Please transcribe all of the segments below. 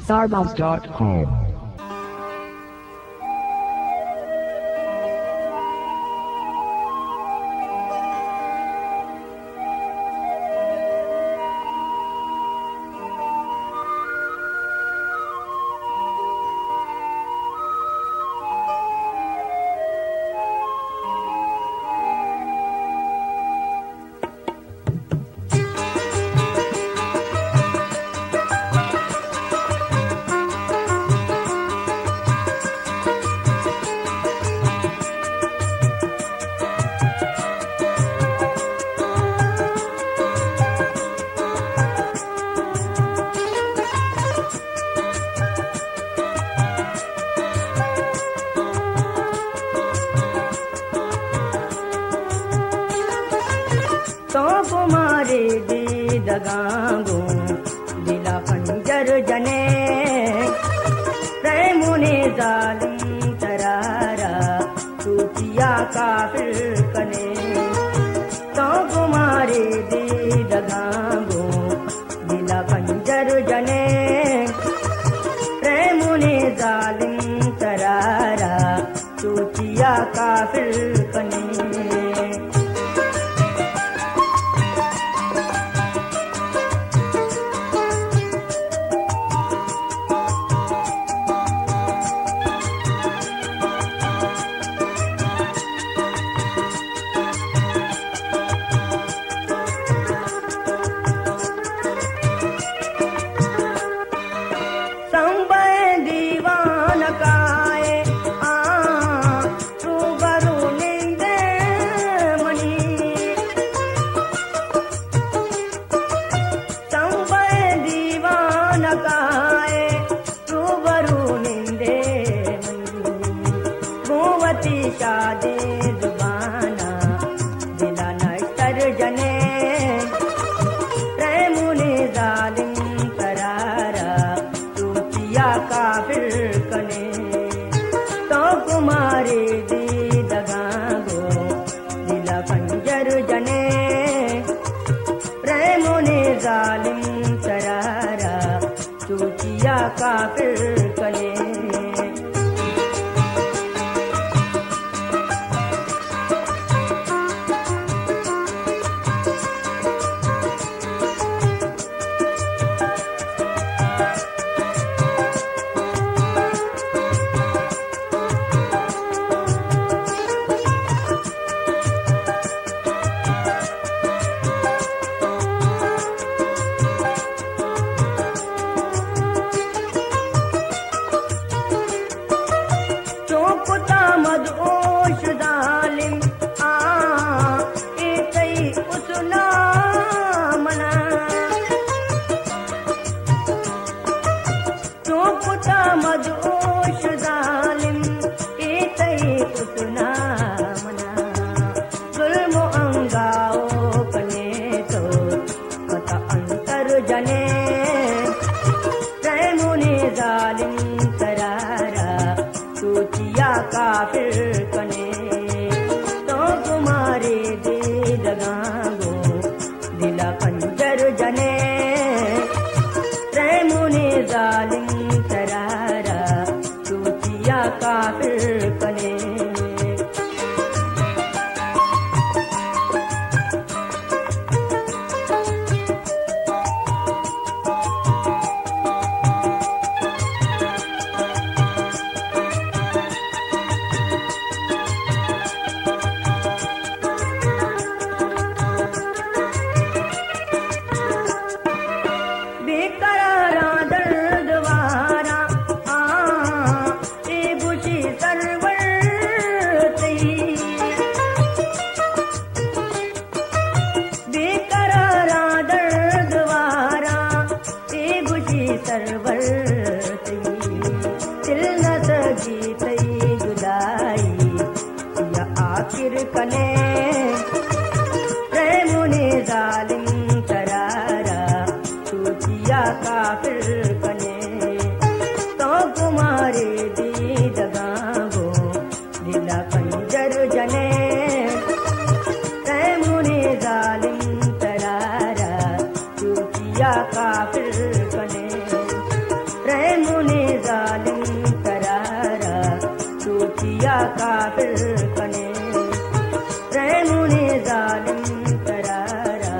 Sarbounce.com. तो कुमारे दी दगांगो दिला खंजर जने प्रेमुने जालिम तरारा सूचिया काफिर कने तो कुमारे दी दगांगो दिला खंजर जने प्रेमुने जालिम तरारा सूचिया काफिर कने शादी जुबाना दिला नटर जने प्रेमुने जालिम करारा सूचिया काफिर कने तो कुमारे दी दगांगो दिला खंजर जने प्रेमुने जालिम करारा सूचिया काफिर कने मदोश जालिम एकई उसना मना चौपटा मदोश जालिम एकई उसना मना जुल्म अंगाओ कने तो कता अंतर जने प्रेमुने जालिम करारा सूचिया काफिर कने तो कुमारे दे दगांगो दिला खंजर जने प्रेमुने जालिम करारा सूचिया काफिर कने सरवर दिल न सजी तई जुदाई या आखिर कने प्रेमुने जालिम करारा सूचिया काफिर कने तो कुमारे दी दगांगो दिला खंजर जने प्रेमुने जालिम करारा सूचिया काफिर कने काफिर कने रहमुने जालिम करारा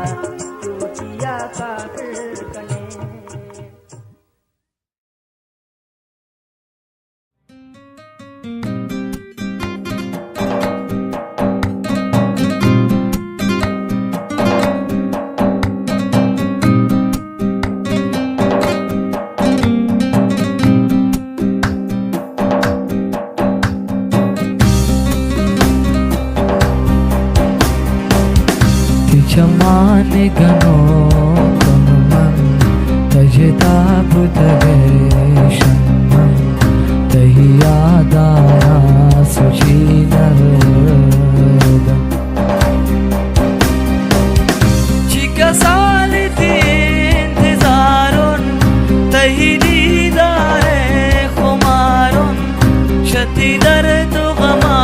चूतिया काफिर कने Chaman gano konman tajta butage shanman tahiyada suchidarda chika saliti intizarun tahidida hai khumarun shati dard ghaman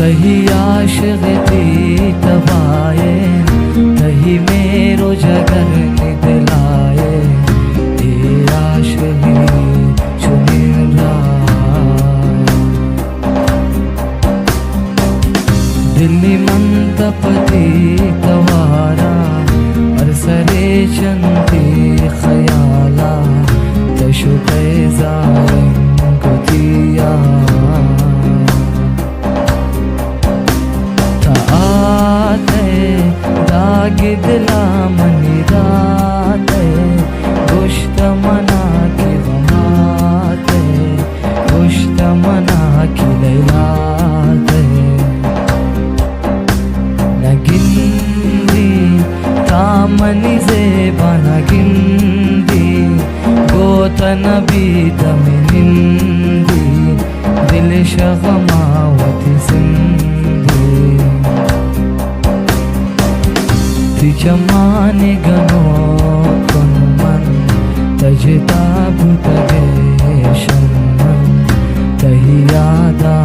तही आशिक़ी तबाए तही मेरो जगर निदलाए ए आशिक़ी चुनिरा दिल्ली मंतपति कवारा अरसरे चंती खयाला तशुते जालिम कतिया दागी दिला मनी राते गुश्त मना की गमाते गुश्त मना की लैलाते नगिंदी तामनी ज़ेबा नगिंदी गोत नबी दमिनिंदी दिल शगमावती जिंदी Chaman gano konman tajta butage shanman tahiyada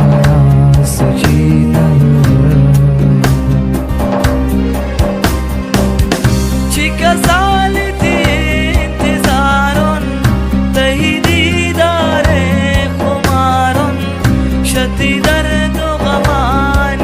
suchidarda chika saliti intizarun tahi didare khumarun shati dard ghaman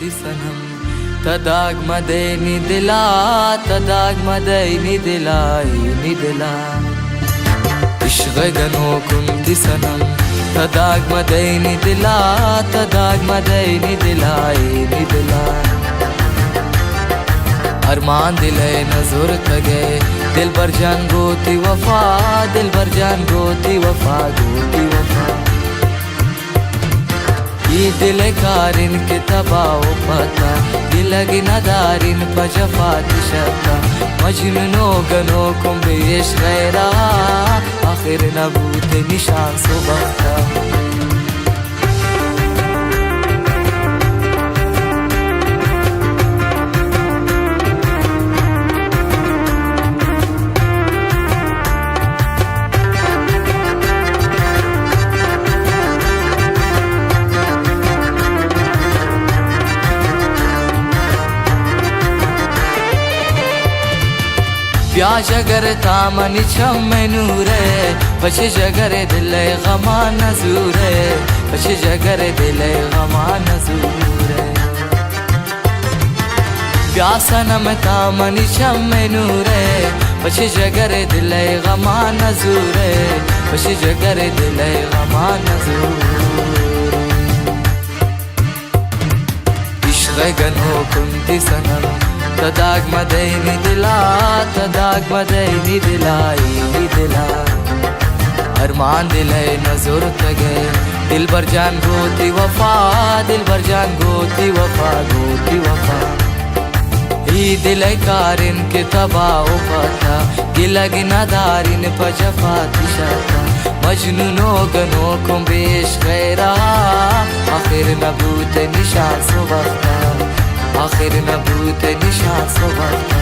kumti sanam tadag madeni dila tadag madeni dila ni dila ishq gano kumti sanam tadag madeni dila tadag madeni dila ni dila अरमान दिले नजर तगे दिल भर जान गोती वफा दिल भर जान गोती वफा गोती वफा ये दिल कारिन के तबाव पता दिल गिनादारिन पजफात शता मजनूनो गनो कुम बेश गैरा आखिर नबूत निशान सुबहता प्याज अगर तामनी छम्मे नूरे बचे जगर दिले गमा नजूरे बचे जगर दिले गमा नजूरे प्यासनम तामनी छम्मे नूरे बचे जगर दिले गमा नजूरे बचे जगर दिले गमा नजूरे इश्क़ गनो कुंती सनम tadag madeni dila tadag madeni dilai dila अरमान दिले नजर तगे दिल भर जान गोती वफा दिल भर जान गोती वफा गोती वफा ही दिल कारिन के तबाव पता गिला गिनादारिन पजफा दिशाता मजनूनो गनो कुम बेश गैरा आखिर नबूत निशान सुबहता आखिर नबूत निशान सुबहता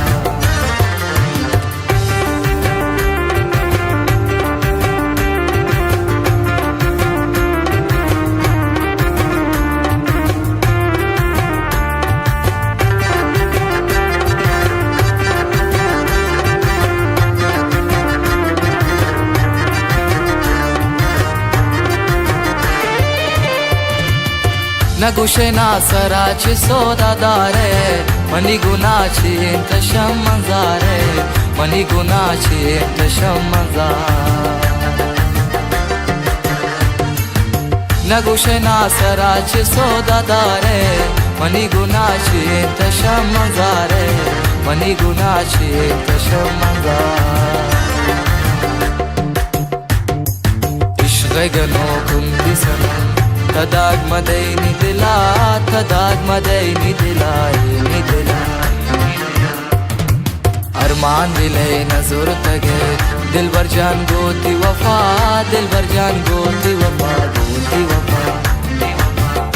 नगुशे नासराची सोदादारे मनी गुनाची इंतशम मंजारे मनी गुनाची इंतशम मंजार नगुशे नासराची सोदादारे मनी गुनाची इंतशम मंजारे मनी गुनाची इंतशम मंजार इश्क़ गनो कुंती सनम tadag madeni dila tadag madeni dila ni dila अरमान दिले नजर तगे दिल भर जान गोती वफा दिल भर जान गोती वफा गोती वफा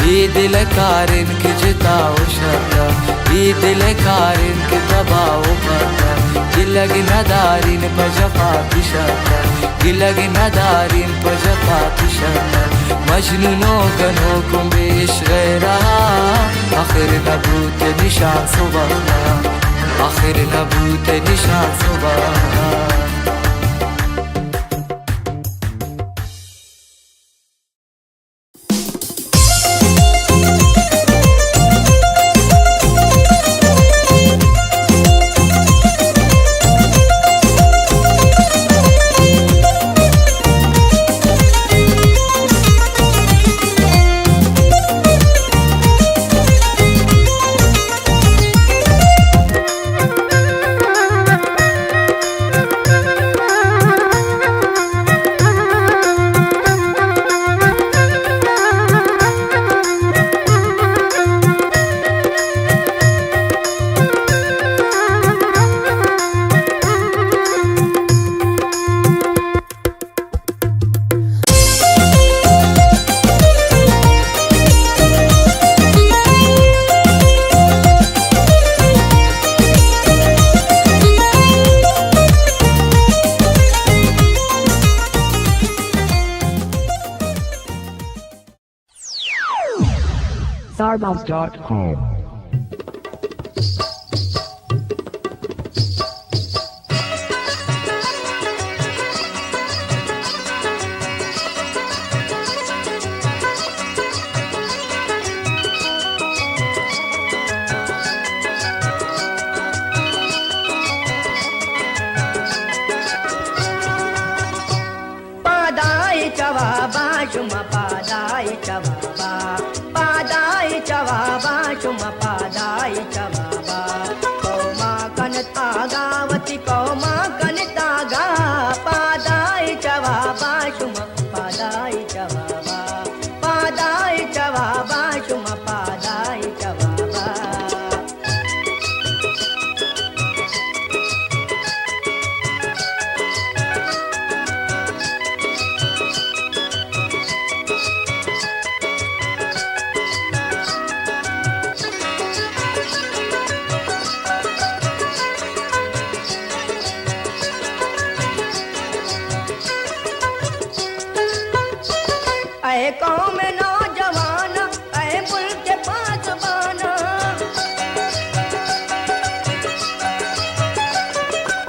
ये दिल कारिन के जिताओ शता ये दिल कारिन के दबाओ पता दिल गिनादारिन पजफा शता दिल गिनादारिन पजफा शता मजनूनो गनो कुम बेश गैरा आखिर नबूत निशान सुबहता आखिर नबूत निशान सुबहता Starbucks.com. चवाबा पादाई चवाबा शुम पादाई चवाबा कौमा कनत आगावती कौमा कनत आगा पादाई चवाबा शुम पादाई चवाबा पादाई चवाबा शुम पादाई चवाबा ऐ कौम नौजवान ऐ मुल्क के पासबाना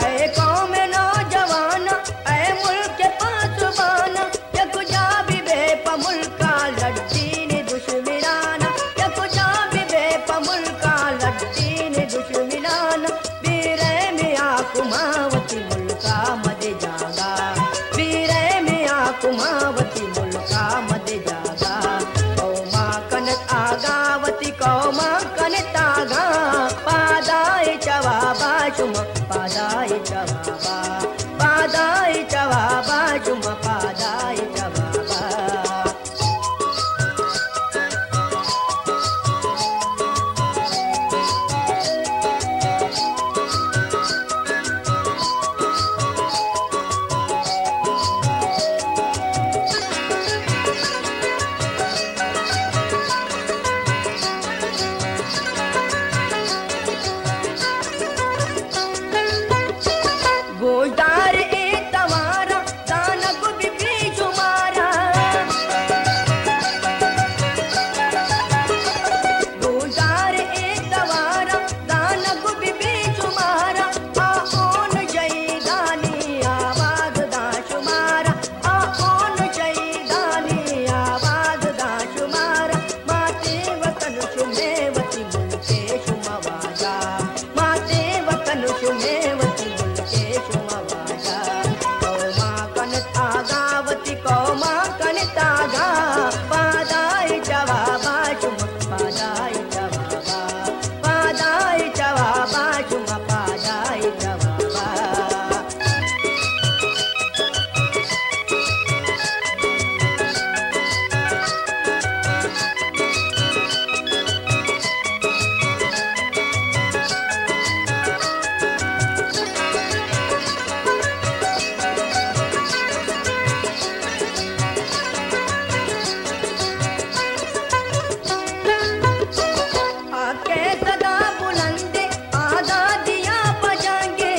ऐ कौम नौजवान ऐ मुल्क के पासबाना यक जाबी बेप मुल्का लड़ती ने दुश्मनाना यक जाबी बेप मुल्का लड़ती ने दुश्मनाना बीरे मिया कुमावती मुल्का मद जागा बीरे मिया कुमावती मुल्का मद जागा कौमा कनत आगावती कौमा कनत आगा पादाई चवाबा शुम पादाई चवाबा पादाई चवाबा शुम पादाई चवाबा गोदार ए तवारा दाना गुबी भी शुमारा गोदार ए तवारा दाना गुबी भी शुमारा आओन शहीदानी आवाज दा शुमारा आओन शहीदानी आवाज दा शुमारा माते वतन शुमेवती मुल्के शुमवाजा माते वतन शुमेवती मुल्के शुमवाजा कौमा कनत आगावती कौमा कनत आगा पादाई चवाबा शुम पादाई चवाबा पादाई चवाबा शुम पादाई चवाबा आके सदा बुलंदे आजादियां बजाएंगे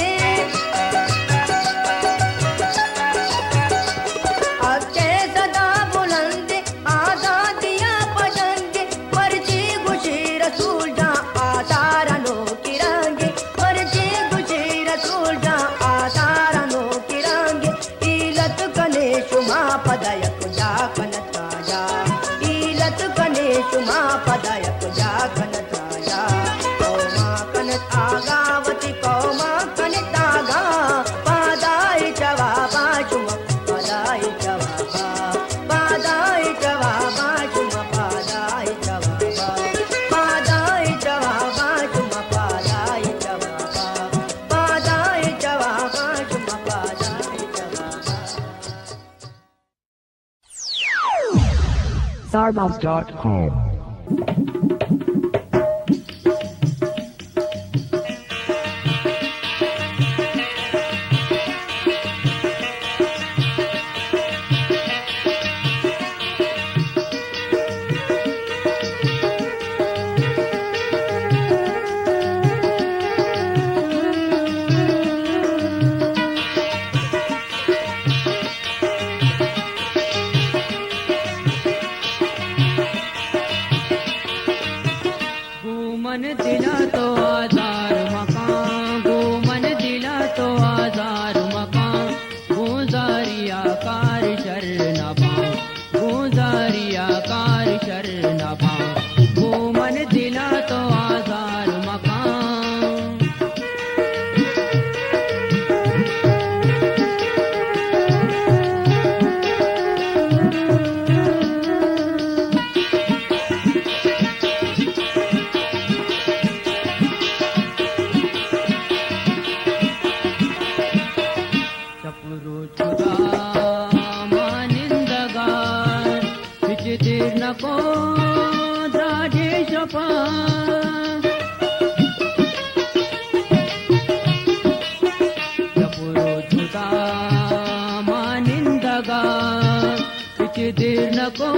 आके सदा बुलंदे आजादियां बजाएंगे मर्जी खुशी रसूल जा आधारनो किरांगे मर्जी खुशी रसूल जा आधारनो किरांगे इलत कने शुमा पदयक जा कनत राजा इलत कने शुमा पदयक जा कनत राजा कौमा कनत आगावती कौमा कनत आगा पादाई चवाबा शुम पादाई चवाबा पादाई चवाबा शुम पादाई चवाबा पादाई चवाबा शुम पादाई चवाबा पादाई चवाबा शुम पादाई चवाबा Starbucks.com. देर नको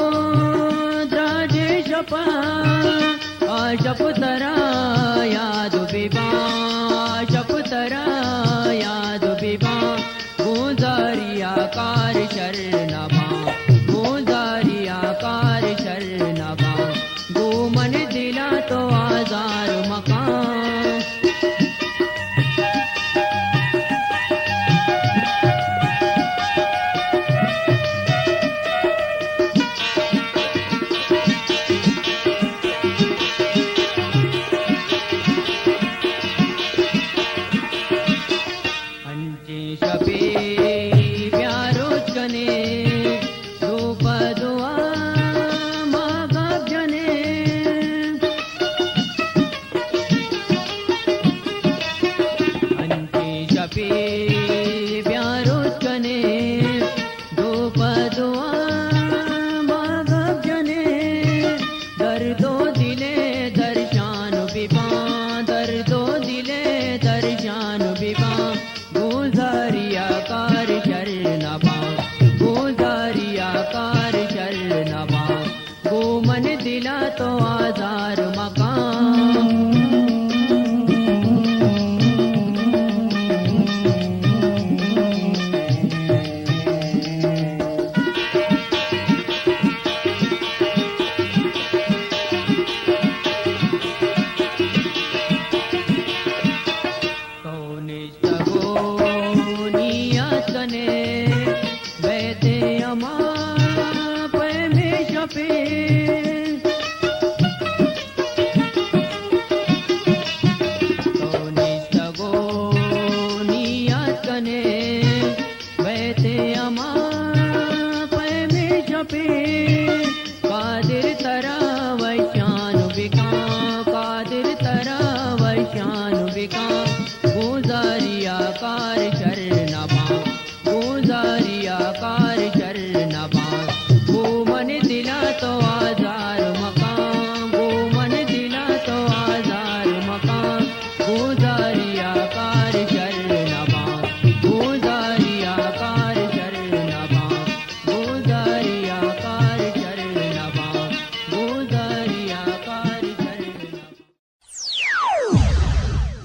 द्राजे शपा शपतरा याद बिबा शपतरा याद बिबा गुजारिया कार शरणबा गुजारिया कार शरणबा गो मन दिला तो आजार मकान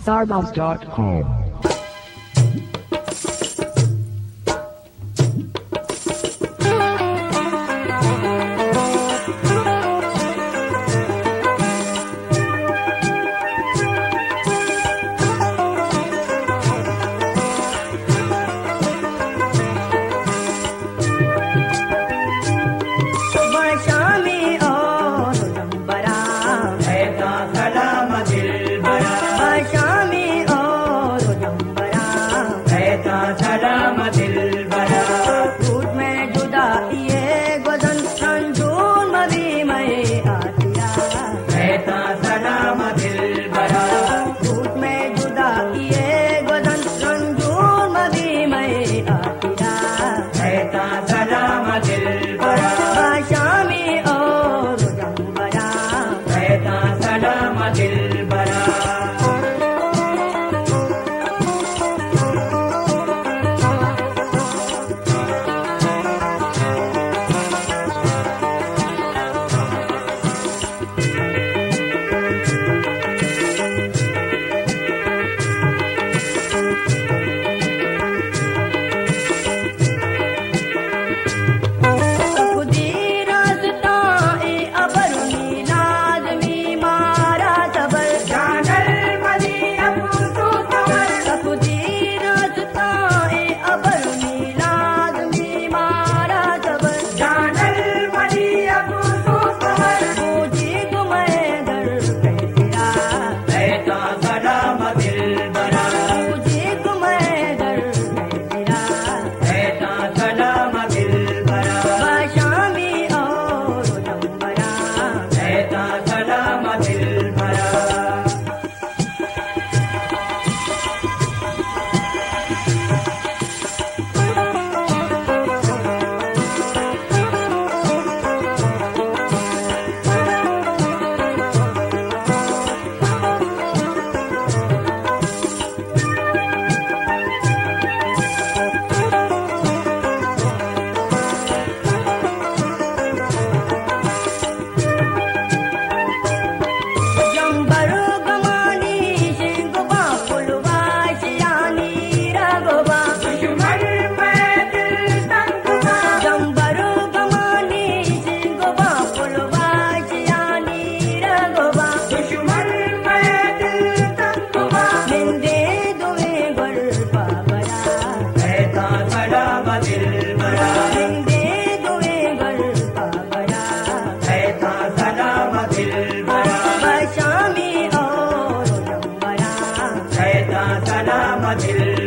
Starbucks.com.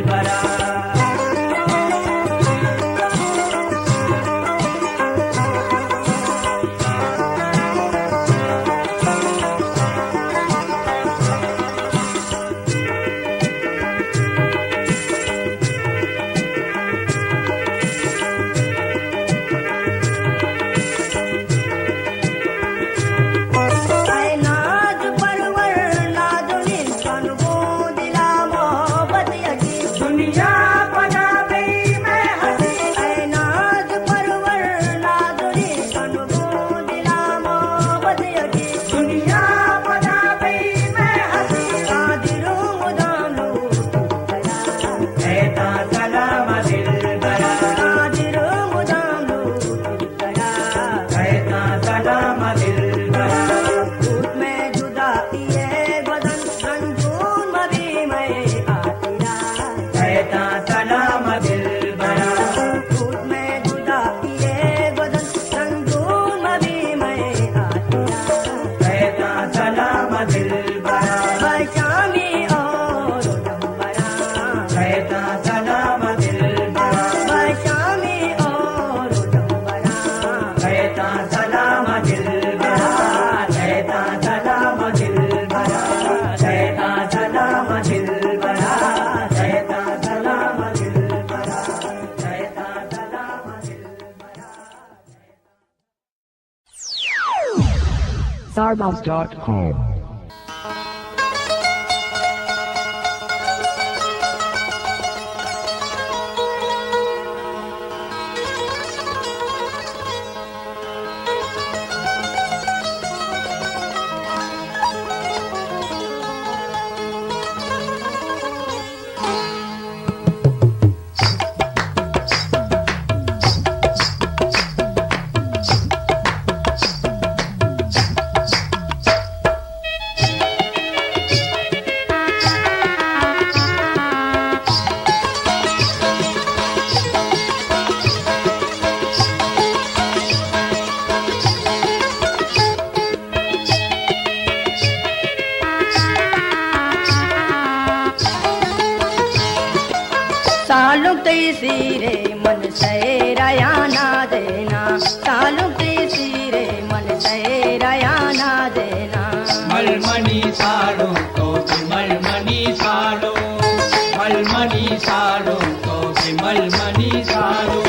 भरा। Starbounce.com. सालुक सिरे मन सैराया ना देना, सालुक सिरे मन सैराया ना देना। मलमनी सालो तो मलमनी सालो, मलमनी सालो तो मलमनी सालो।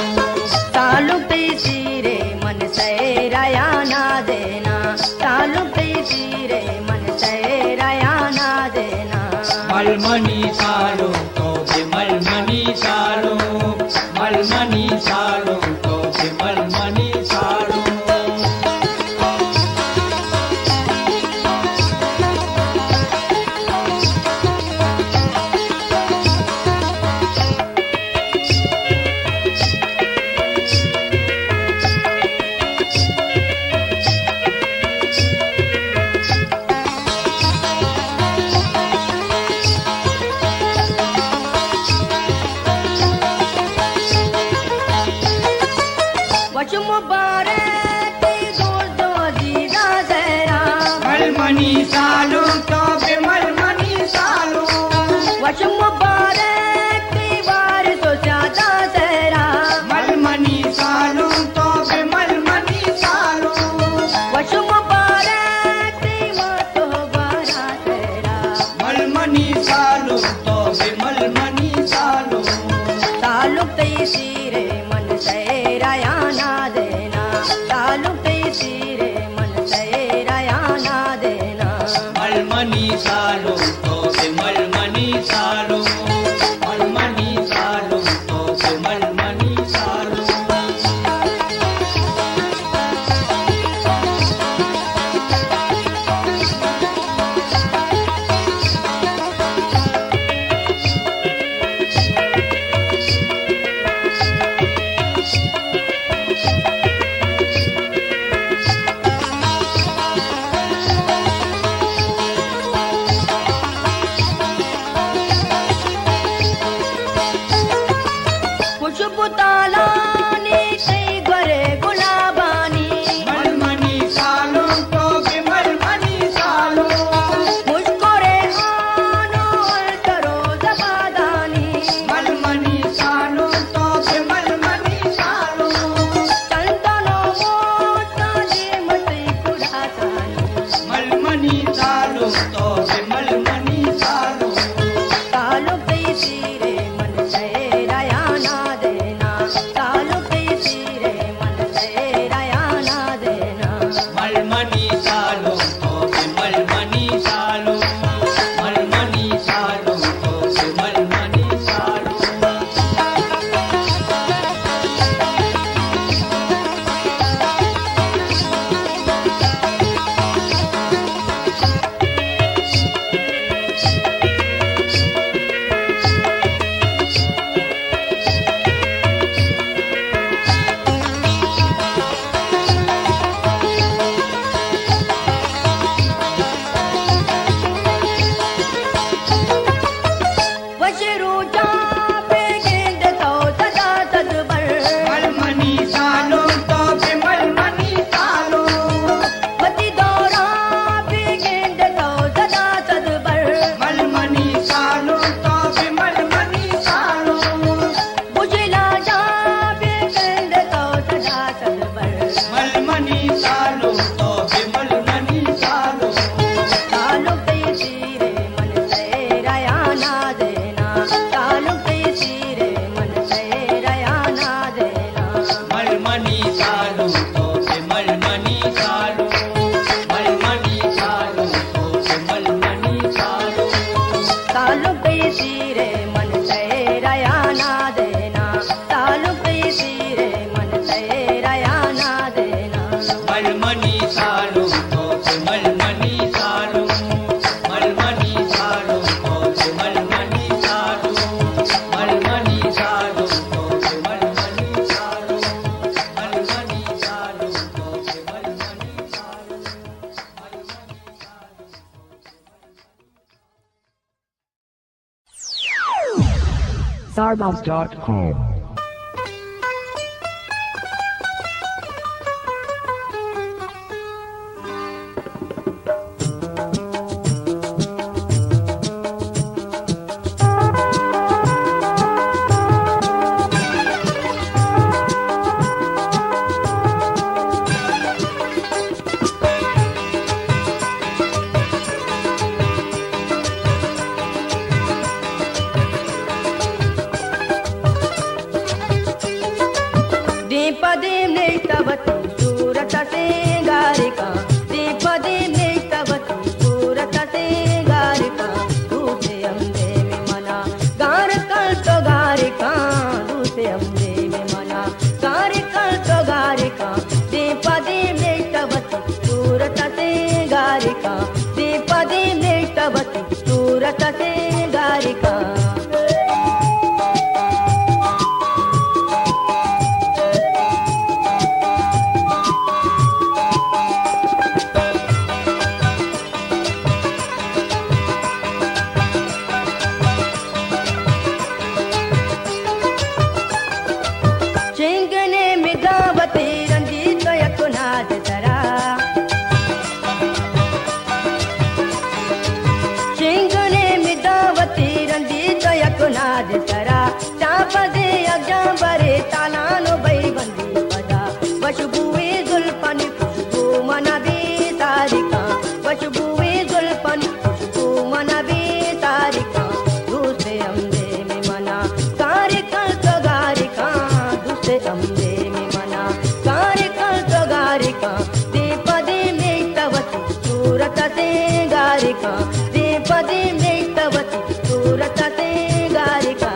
सालुक सिरे मन सैराया ना देना, सालुक सिरे मन सैराया ना देना। मलमनी सालो तो मलमनी सालो, मलमनी सालो तो मलमनी सालो। मलमनी सालो तो मलमनी सालो, वश मुबारक दीवार तो ज्यादा तेरा। मलमनी सालो तो मलमनी सालो, वश मुबारक दीवार तो बारा तेरा। मलमनी सालो तो मलमनी सालो। तालुक सिरे मन सैराया ना देना, तालुक सिरे मन सैराया ना देना। मलमनी सालो तो मलमनी सालो, मलमनी सालो तो मलमनी सालो। खुशबू तालानी कई गरे गुलाबानी। मलमनी सालो तो मलमनी सालो, मुझको रे आनो और करो जबादानी। Starbuzz.com. दीपदीं नेष्टवती सूरतसिंगारिका दीपदीं नेष्टवती सूरतसिंगारिका दूसे अम्बे में मना गार कल तो गारिका दूसे अम्बे में मना गार कल तो गारिका दीपदीं नेष्टवती सूरतसिंगारिका दीपदीं नेष्टवती सूरतसिंगारिका चिंगने मिदावती रंजीत यकुनाद तरा चिंगने मिदावती रंजीत यकुनाद तरा चापदे अग्जांबरे तालानो बै बंदी पदा वशुबुए जुल्फनी खुशबू मनबी तारिका वशुबुए जुल्फनी खुशबू मनबी तारिका दूसरे अम्बे में मना कारिका तो गारिका दूसरे अम्बे में मना कारिका तो गारिका दीपदी में तवती सूरत से गारिका दीपदी में तवती सूरत से गारिका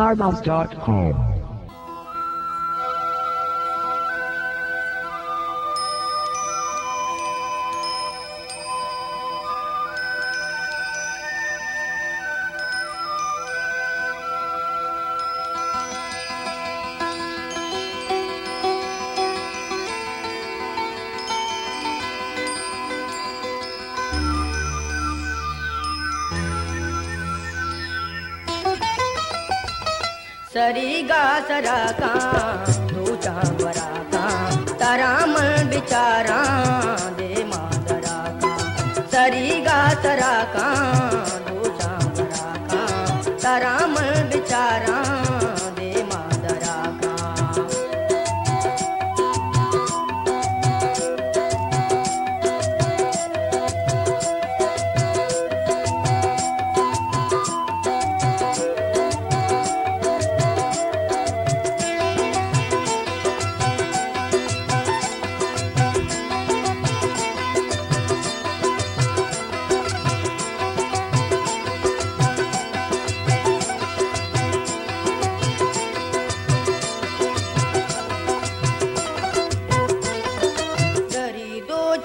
StarMouse.com. सरी गा सरा का तू चांबरा का तारा मन बिचारा दे मादरा का सरी गा सरा का तू चांबरा का तारा मन बिचारा दे मादरा का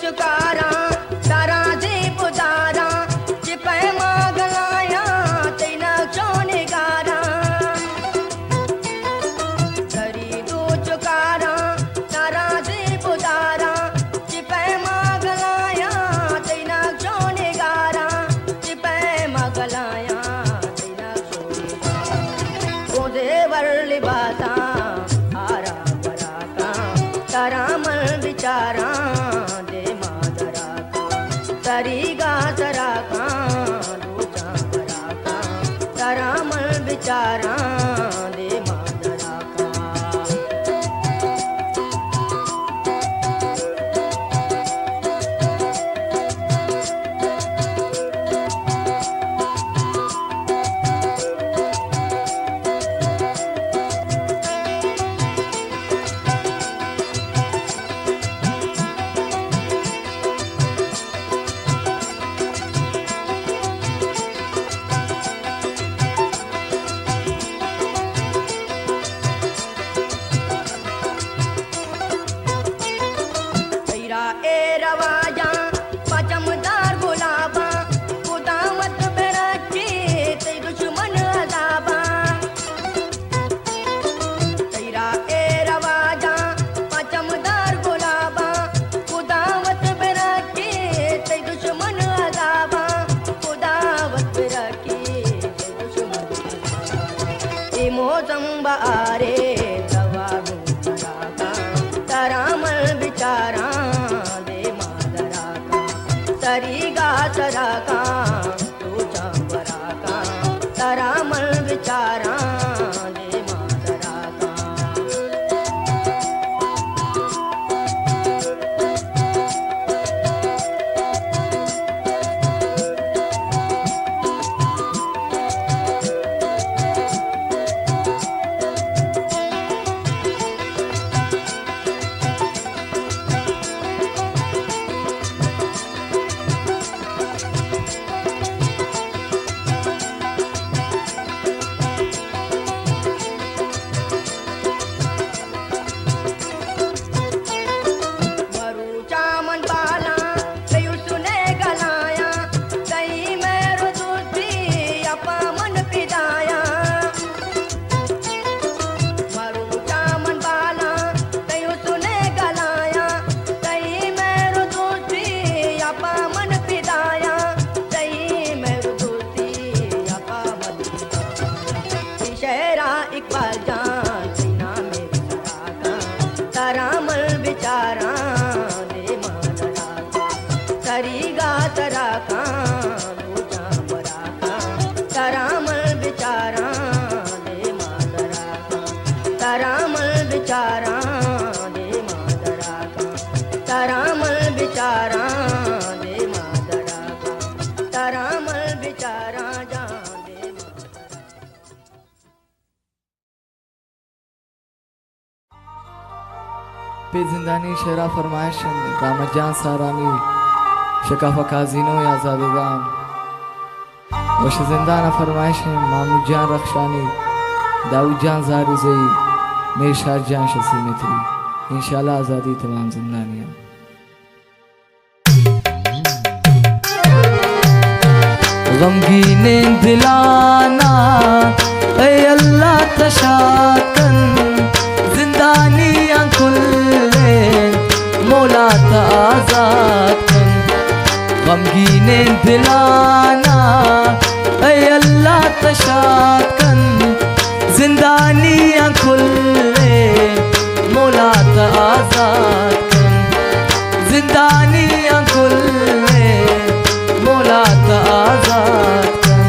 चुकारा तारा दे पुदारा चिपै मागलाया तेना चोने गारा करी दो चुकारा तारा दे पुदारा चिपै मागलाया तेना चोने गारा चिपै मागलाया तेना चोने गारा गोदे वरली बाता आरा बराका तारा मन बिचारा सरी गा सरा का दो चांबरा का तारा मन बिचारा दे मादरा का बारे दवा गुंजरा का तारा मन बिचारा दे मादरा का सरी गा सरा का तू चांबरा का तारा मन बिचारा दे मादरा का पे जिंदानी शेरा फरमाइश रामजान सारानी शकाफा काजीनो या जादूगान वश जिंदाना फरमाइश मामू जान रखशानी दाऊद जान ज़ारू से मेरे शार जान शसी में थी इंशाल्लाह आज़ादी तमाम जिंदानियाँ। गमगीने दिलाना ऐ अल्लाह तशाकन जिंदानियाँ खुले मौला आज़ाद कन। गमगीने दिलाना ऐ अल्लाह तशाकन जिंदानियाँ खुले मौला आज़ाद कन। जिंदानियाँ खुले मौला आज़ाद कन।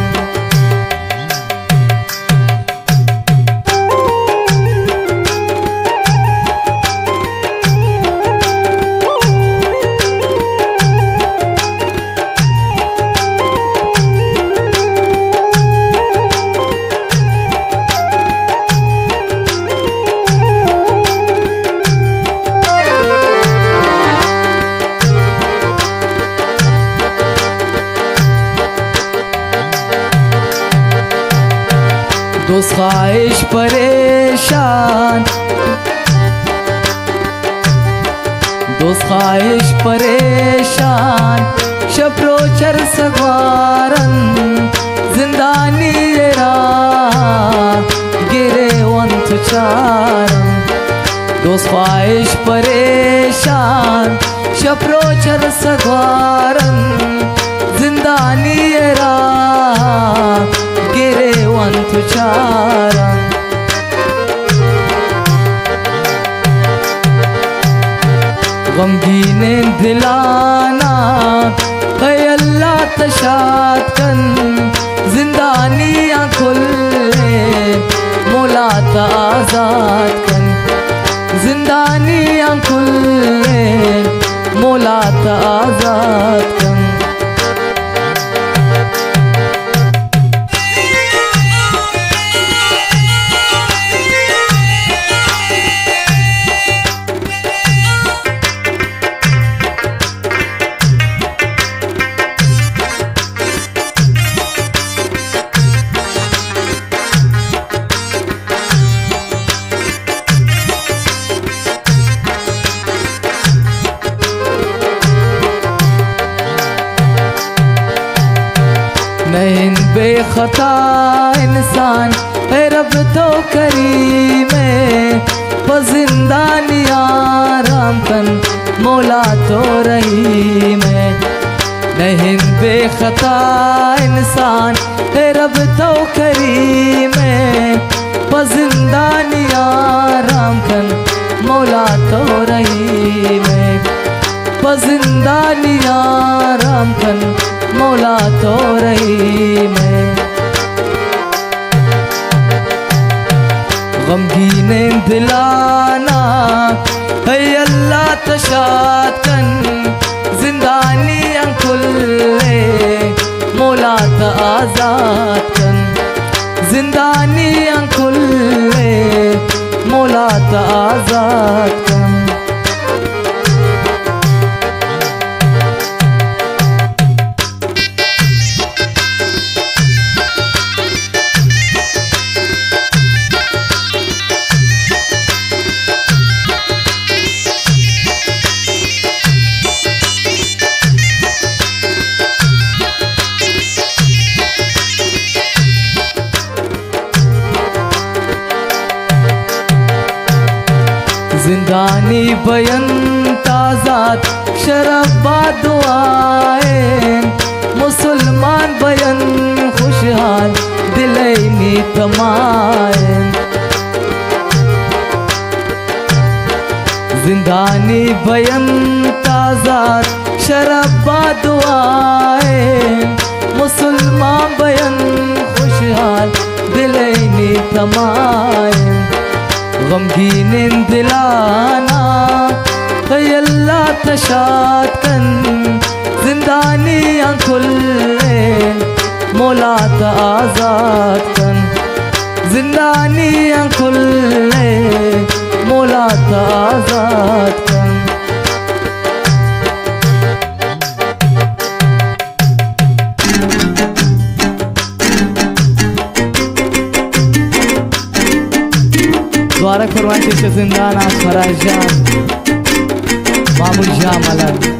दोस्त ख्वाहिश परेशान, दोस्त ख्वाहिश परेशान शप्रोचर सगवारन जिंदानी गिरे वंत चारन। दोस्त ख्वाहिश परेशान शप्रोचर सगवारन जिंदानी गिरे वंत चारन। गमगीने दिलाना ऐ अल्लाह तशाद कन जिंदानियाँ खुले मौला आज़ाद कन। जिंदानियाँ खुले मौला आज़ाद कन। नहीं बेखता इंसान है रब तो करीम जिंदानियाँ राम कन मौला तो रहीम। नहीं बेखता इंसान है रब तो करीम जिंदानियाँ राम कन मौला तो रहीम। जिंदानियाँ राम कन मौला तो रहीम। गमगीने दिलाना है अल्लाह तशाद कन जिंदानियाँ खुले मौला आज़ाद कन। जिंदानियाँ खुले मौला आज़ाद कन। जिंदानी बयन ताज़ाद शरबा दुआएं मुसलमान बयन खुशहाल दिलैनी तमाएं। जिंदानी बयन ताज़ाद शरबा दुआएं मुसलमान बयन खुशहाल दिलैनी तमाएं। गमगीने दिलाना ऐ अल्लाह तशाद कन जिंदानियाँ खुले मौला आज़ाद कन। जिंदानियाँ खुले मौला आज़ाद कन। फरमाइश के जिंदान आज फराज जान मामूल शाह मलक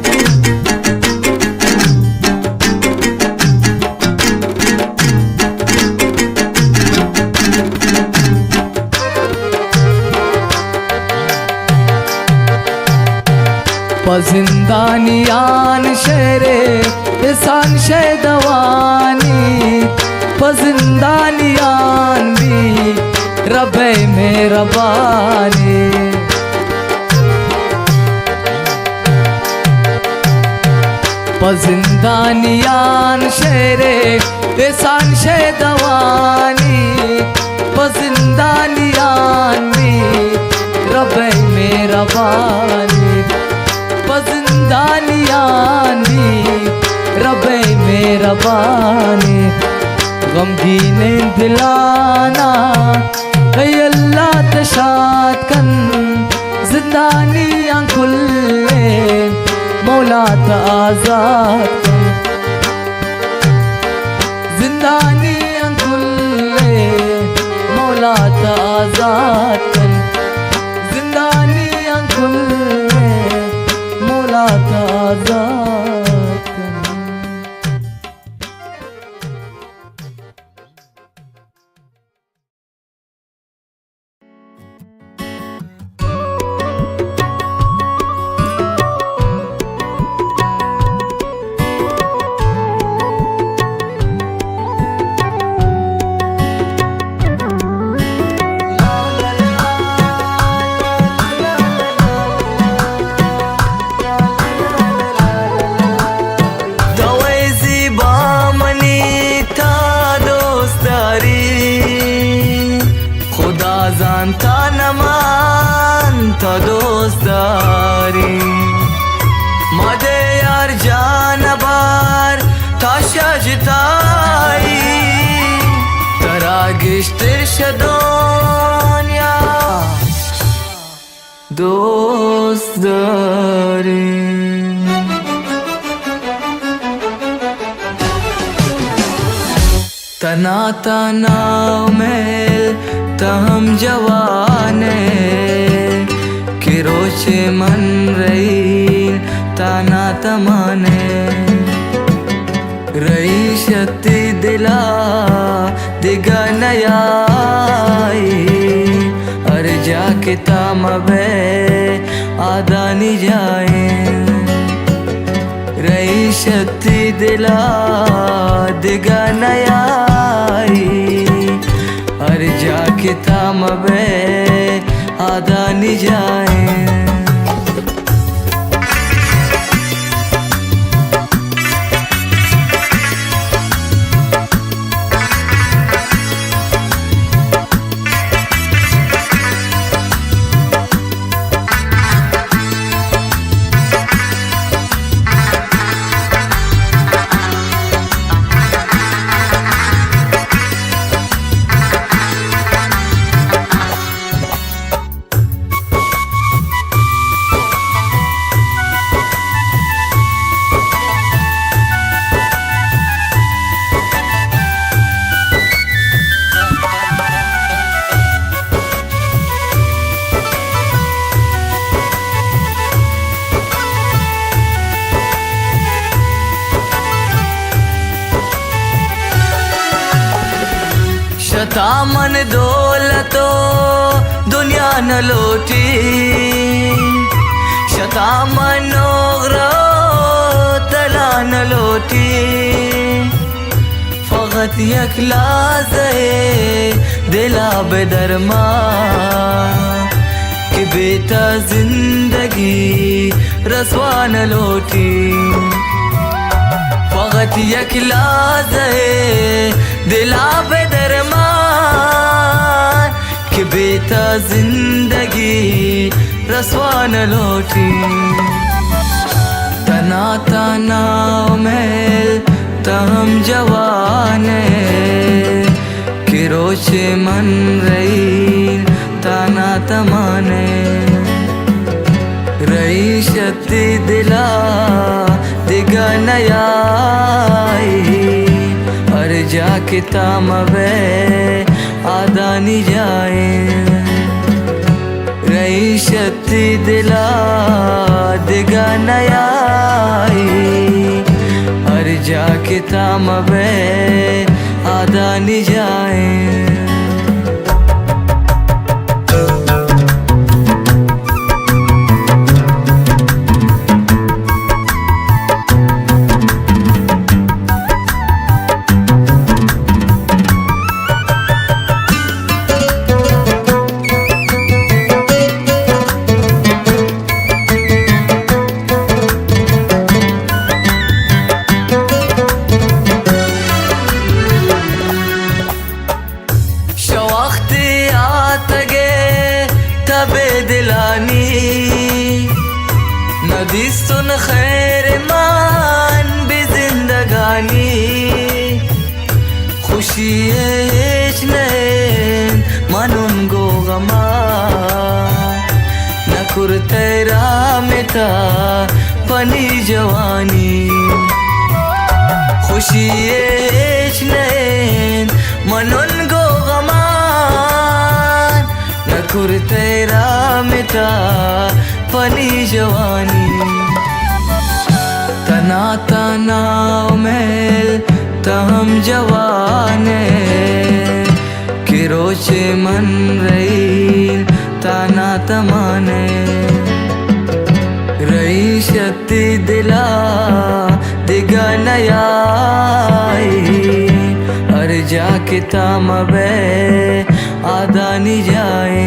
पजिंदानियान शेरे एहसान शेदवानी पजिंदानियान भी रबे मेहरबानी पजिंदानियान शेरे एहसान शेदवानी पजिंदानियान भी रबे मेहरबानी पजिंदानियान भी रबे मेहरबानी गमगीन दिलाना अल्लाह तशाद कन जिंदानियां खुले मौला आजाद कन जिंदानियां खुले मौला आजाद कन जिंदानियां खुले मौला आजाद कन जानता न मानता दोस्तारी मदे यार जानबार ताशा जिताई तरा गिश्तर शदोनिया दोस्तारी तना तना मेल तहम जवाने कि रोचे मन रही ताना तमाने रही शक्ति दिला दिगा नयाई अर जाके ताम बे आदानी जाए रही शक्ति दिला दिगा नयाई अर जाके थाम बे आदानी जाए शतामन दौलतो दुनिया न लोटी शतामन ओगरो तला न लोटी फकत यकलाज दिला बेदरमा कि बेटा जिंदगी रसवा न लोटी फकत यकलाज दिला बेदरमा कि बेटा जिंदगी रसवा न लौटी तना तना मेल तहम जवाने कि रोचे मन रही ताना तमाने रही शक्ति दिला दिगा नयाई अर जाके ताम बे आदानी जाए रही शक्ति दिला दिगा नयाई हर जाके ताम बे आदा नि जाए नदीस्तुन खैर मान भी जिंदगानी खुशी एच नैन मनून गो गमा नकुर तेरा मिता पनी जवानी खुशी एच नैन मनून गो गमा नकुर तेरा मिता पनी जवानी तना तना मेल तम जवाने किरोचे मन रही ताना तमाने रही शक्ति दिला दिगा नयाई हर जाके ताम बे आदा नि जाए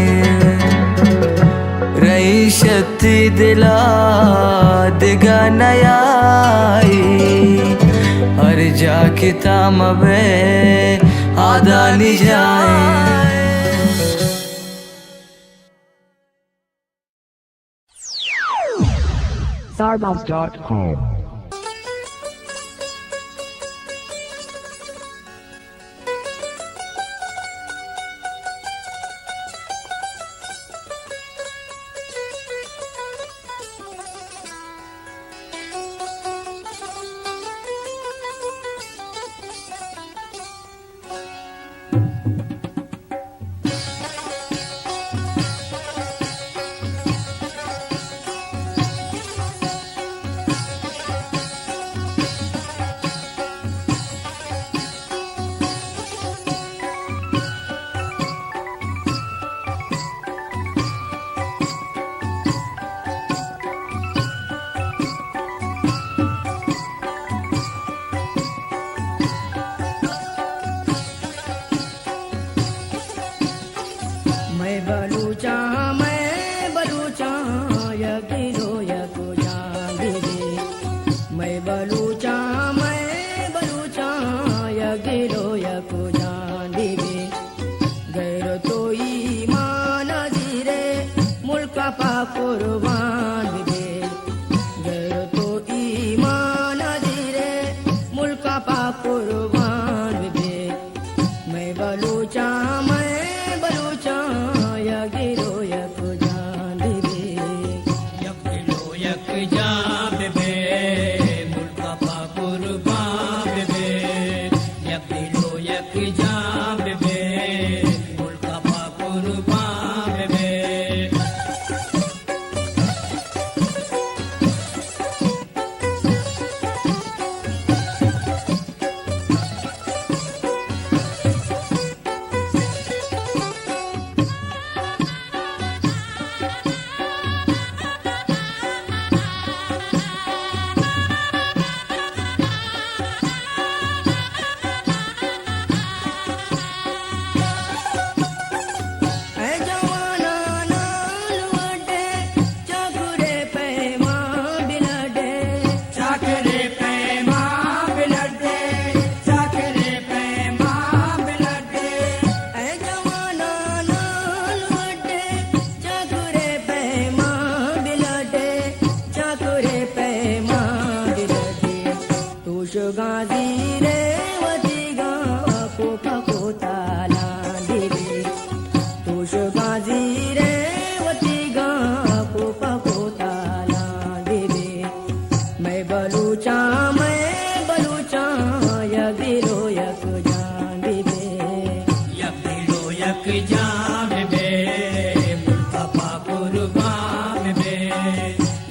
रही शक्ति दिला दिगा नयाई हर जाके ताम बे आदा नि जाए Starbuzz.com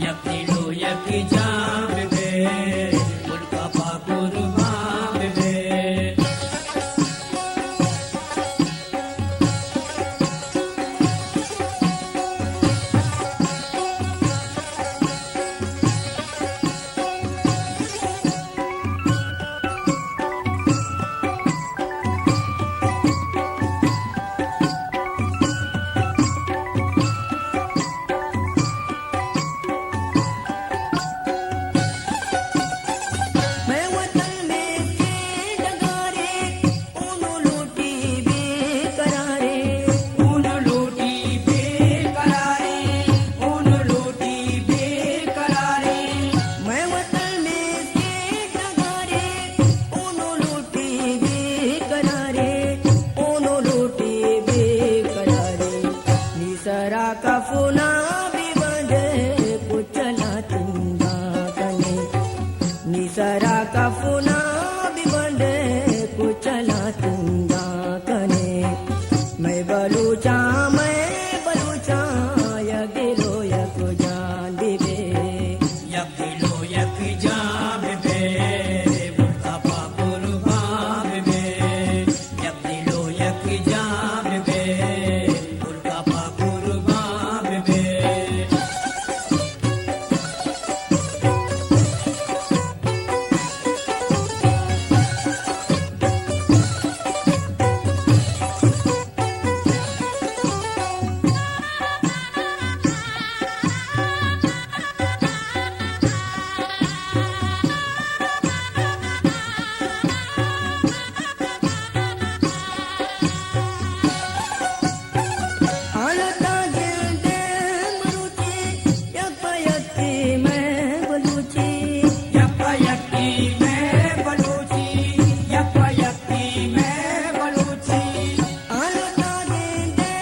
yak dilu yak jam be mulka pa kurban be मैं वतन में के डगारे ऊनो लूटी बेकरारे un loti bekarare un loti bekarare मैं वतन में के डगारे ऊनो लूटी बेकरारे ऊनो लूटी बेकरारे निसरा का फुना भी बंदे कुचला चिंदा कने निसरा का फुना भी बंदे कुचला चिंदा कने मैं बलूचा यगिलो यको जान दिबे yak dilu yak jam be mulka pa kurban be yak dilu yak jam be mulka pa kurban be आलता दिल दे मरुची यपयती मैं बलूची yapayaki मैं बलूची yapayaki मैं बलूची आलता दिल दे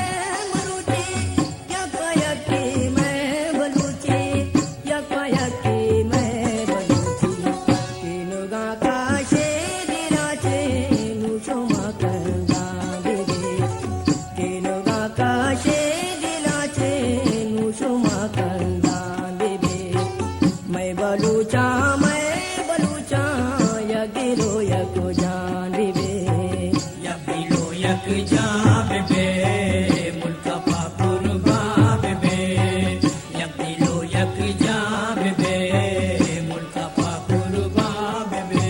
मरुची यपयती मैं बलूची यपयती मैं बलूची किनुगा का शेदिराचे नुशोमा कंदा दिदे किनुगा का शेदिराचे नुशोमा कंदा दिदे मैं बलूचा यगिलो यको जान दिबे yak dilu yak jam be mulka pa kurban be yak dilu yak jam be mulka pa kurban be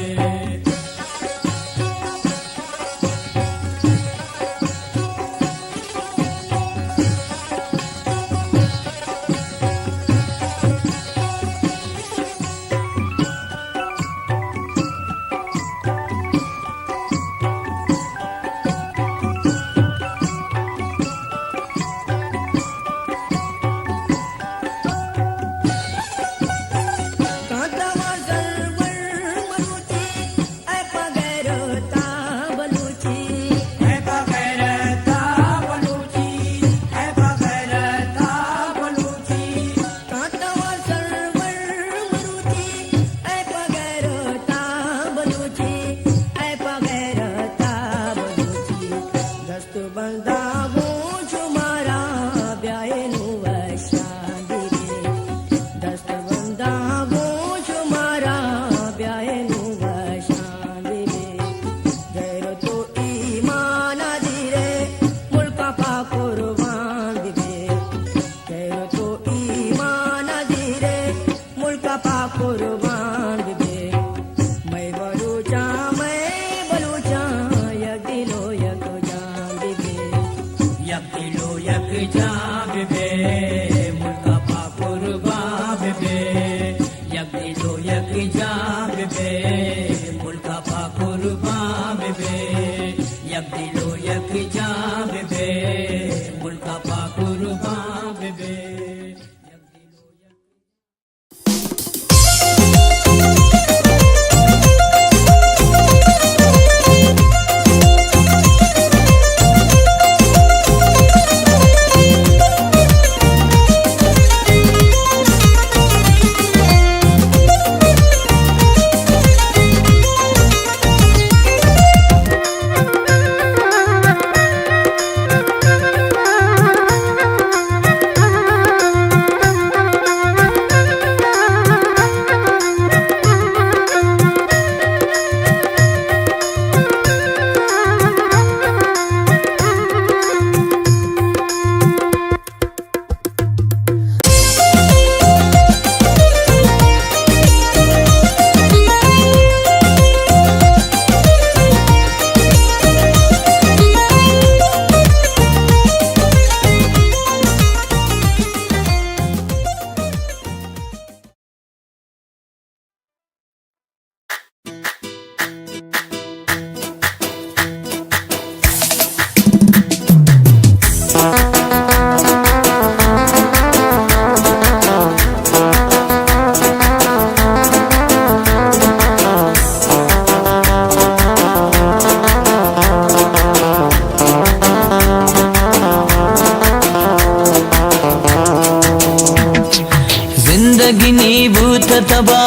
जिंदगी नीबूत तबा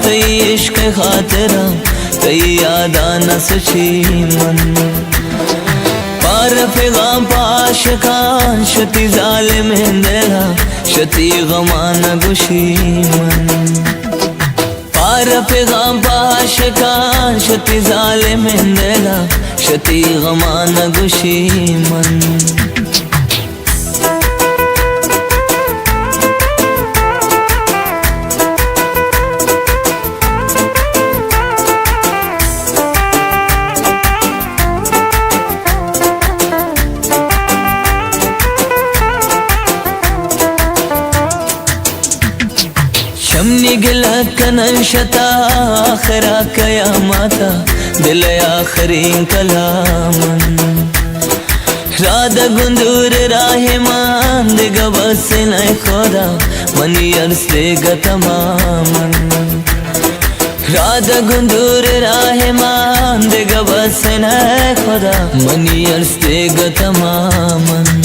तई इश्क खातरा तई यादा न सुची मन पार फिगाम पाश कान शती जालिम हिंदला शती गमान गुशी मन पार फिगाम पाश कान शती जालिम हिंदला शती गमान गुशी मन शमनी गिला कनन शता आखरा कयामाता दिल आखरी कलामन राध गुंदूर राहेमान दिगा बस न खोदा मनी अरसे गतमामन राध गुंदूर राहेमान दिगा बस न खोदा मनी अरसे गतमामन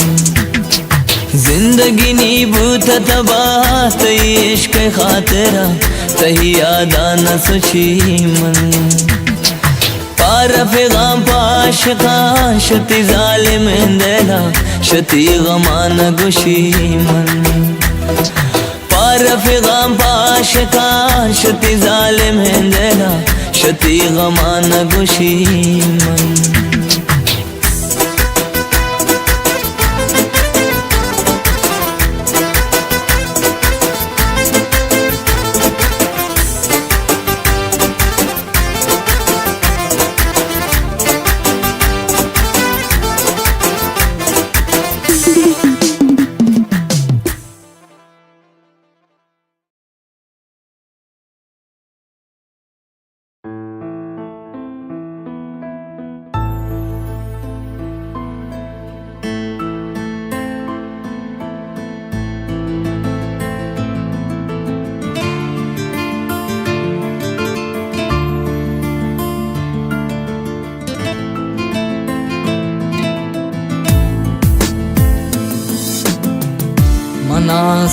जिंदगी नीबूत तबा तई इश्क खातरा तही यादा न सुची मन पार फिगाम पाश कान शती जालिम हिंदला शती गमान गुशी मन पार फिगाम पाश कान शती जालिम हिंदला शती गमान गुशी मन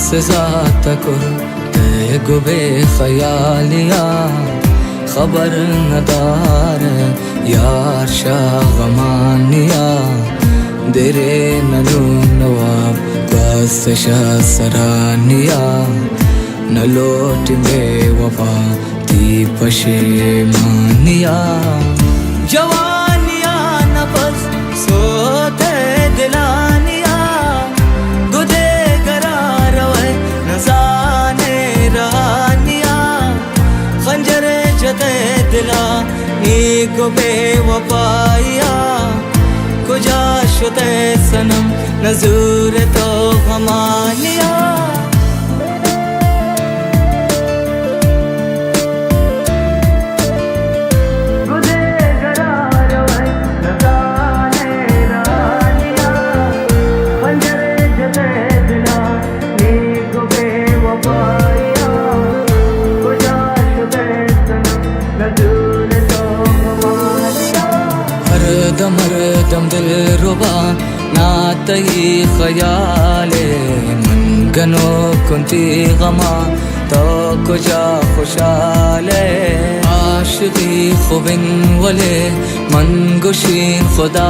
से ज़ात को ते गुबे ख्यालिया खबर नदार यार शागमानिया देरे ननू नवाब बस सरानिया न लोट में वफा ती पशेमानिया जवानिया न बस सोते दिलानिया दिला नी को बेवफाइया कुजा शुते सनम नजूर तो हमालिया दम दिल रुबा नातई ख्याले मन गनो कुंती गमा तो कुजा खुशाले आशिकी खुबिन वले मन गुशीन खुदा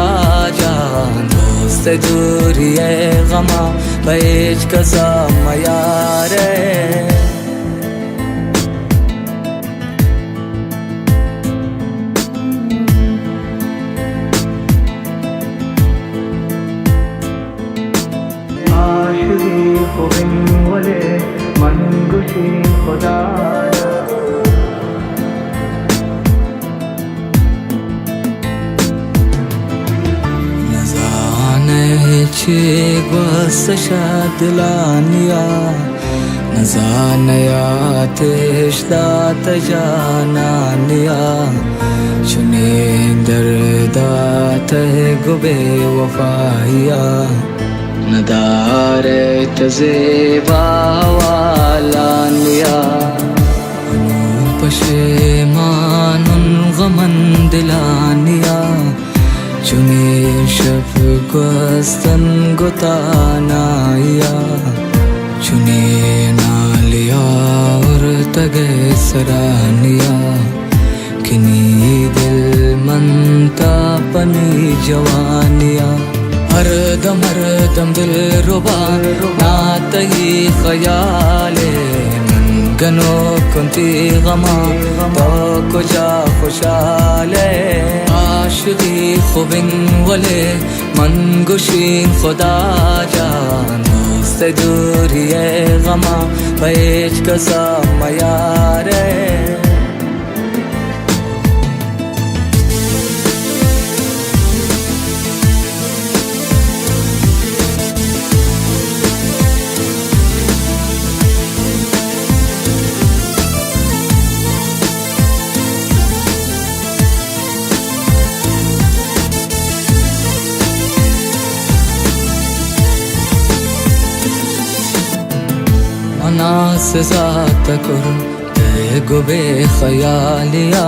जान दोस्त दूरी गमा बैच कसा मयारे दिलानिया नजानया तेश्ता तजानानिया चुने दर्दात गुबे वफाइया नदारे तजेबा वालानिया पशेमानुन गमन दिलानिया चुने शफ गस्तन गुतानाया चुने नालिया खया और तगे सरानिया किनी दिल मनता पनी जवानिया हरदम दिल रुबा नात ही खयाले मन गनो कुंती गमा तो कुजा खुशाले आशिकी खुबिन वले मन गुशीन खुदा जान से दूरी गमा पेच कसा मयारे नास ज़ात कुर ते गुबे ख़यालिया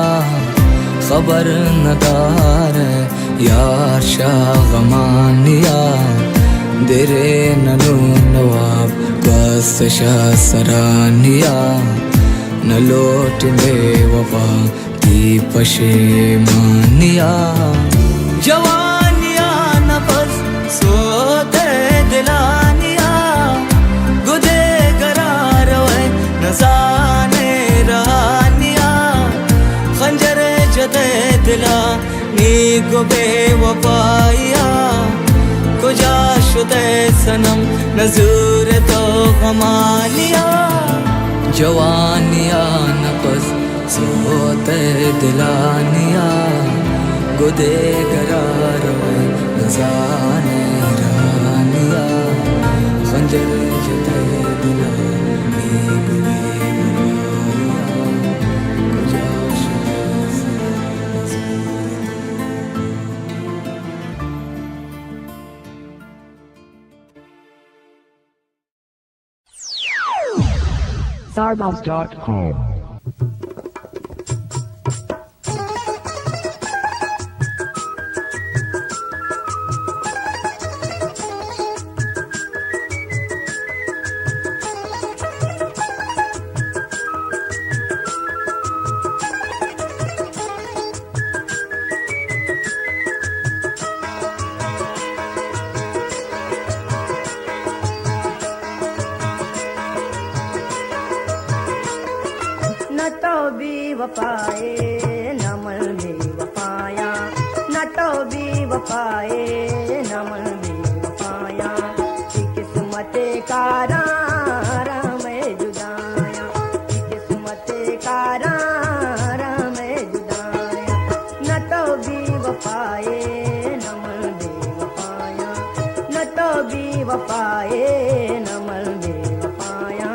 खबर नदार यार शागमानिया दिरे नलो नवाब बस सरानिया न लोट बेवफा की पशेमानिया जवानिया नफस सोते दिलानिया गुदे नजाने रहानिया खंजर जते दिला नी गुबे वफाया कुजा शुदे सनम नजूर तो गमानिया जवानिया नफस सोते दिलानिया गुदे करार नजाने रहानिया खंजर जते दिला Stardust.com. वफाए नमल बेवफाया न तो बेवफाए नमल बेवफाया कि किस्मत कारा मैं जुदाया कि किस्मत कारा मैं जुदाया न तो बेवफाए नमल बेवफाया न तो बेवफाए नमल बेवफाया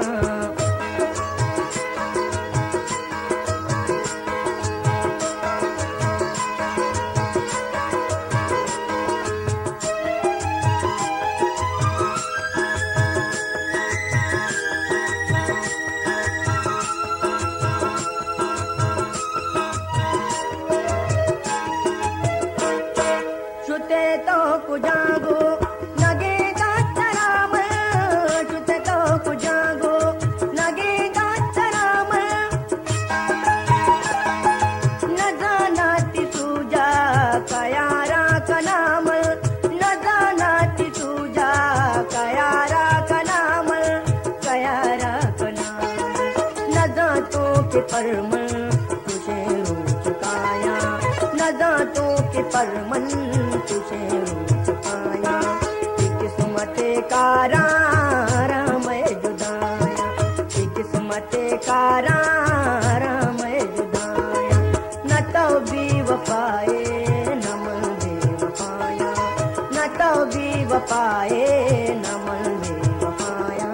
छुते तो कुजागो लगेगा तराम छुते तो कुजागो लगेगा तराम न जानाती सूजा कयारा का नाम न जानाती सूजा कयारा का नाम कयारा का नाम न जातों के परमन तुझे रो चुकाया न जातों के परमन तुझे पाया कि किस्मत कारा मैं जुदाया कि किस्मत कारा मैं जुदाया न तो बेवफाए नमल बेवफाया न तो बेवफाए नमल बेवफाया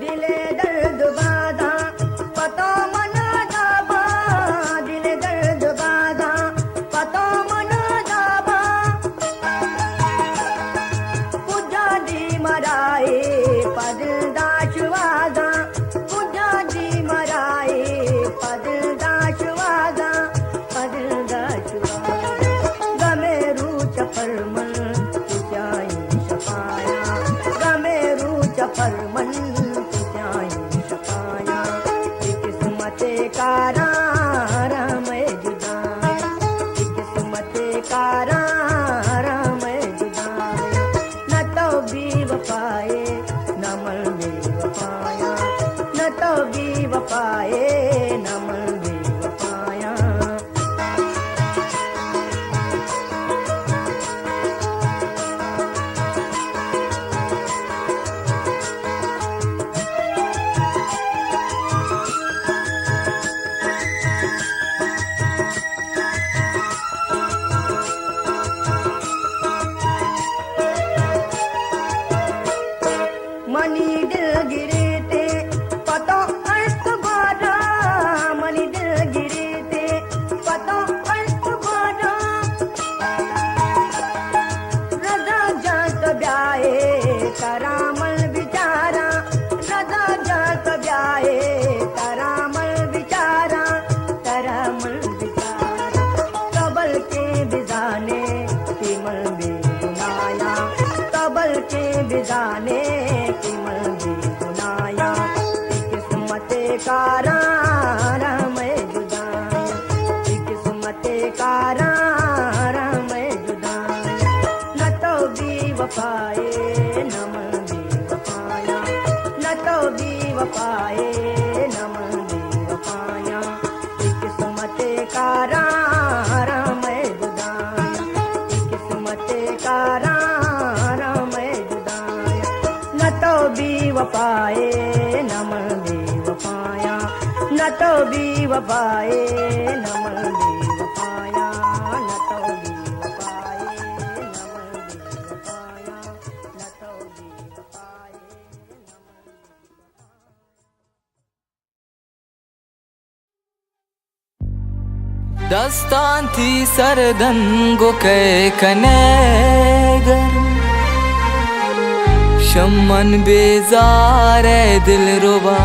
दिले दर्द बाधा पता मन दाबा फरमन त्याई शफाया गमेरू फरमन त्याई शफाया किस्मत कारा मैं जुदाया किस्मत कारा मैं जुदाया न तो भी वफाए न मल बेवफाया न तो भी वफाए न मल बेवफाया मनी दिल गिरे थे पतो अस्त बारा मनी दिल गिरे थे पतो अस्त बारा रजा जात ब्याए तरामल बिचारा रजा जात ब्याए तरामल बिचारा तरामल बिचारा कबल के बिजाने तिमल बेगुनाया कबल के बिजाने कारा मैं जुदाया किस्मत कारा मैं जुदाया न तो भी वफाए न मन बेवफाया न तो भी वफाए न मन बेवफाया किस्मत कारा मैं जुदाया किस्मत कारा मैं जुदाया न तो भी वफाए न मन न तो भी वफाए न मन बेवफाया न तो भी वफाए न मन बेवफाया न तो भी वफाए न मन दस्तान थी सरदंगो के कनेगर शम्मन बेजार दिल रुबा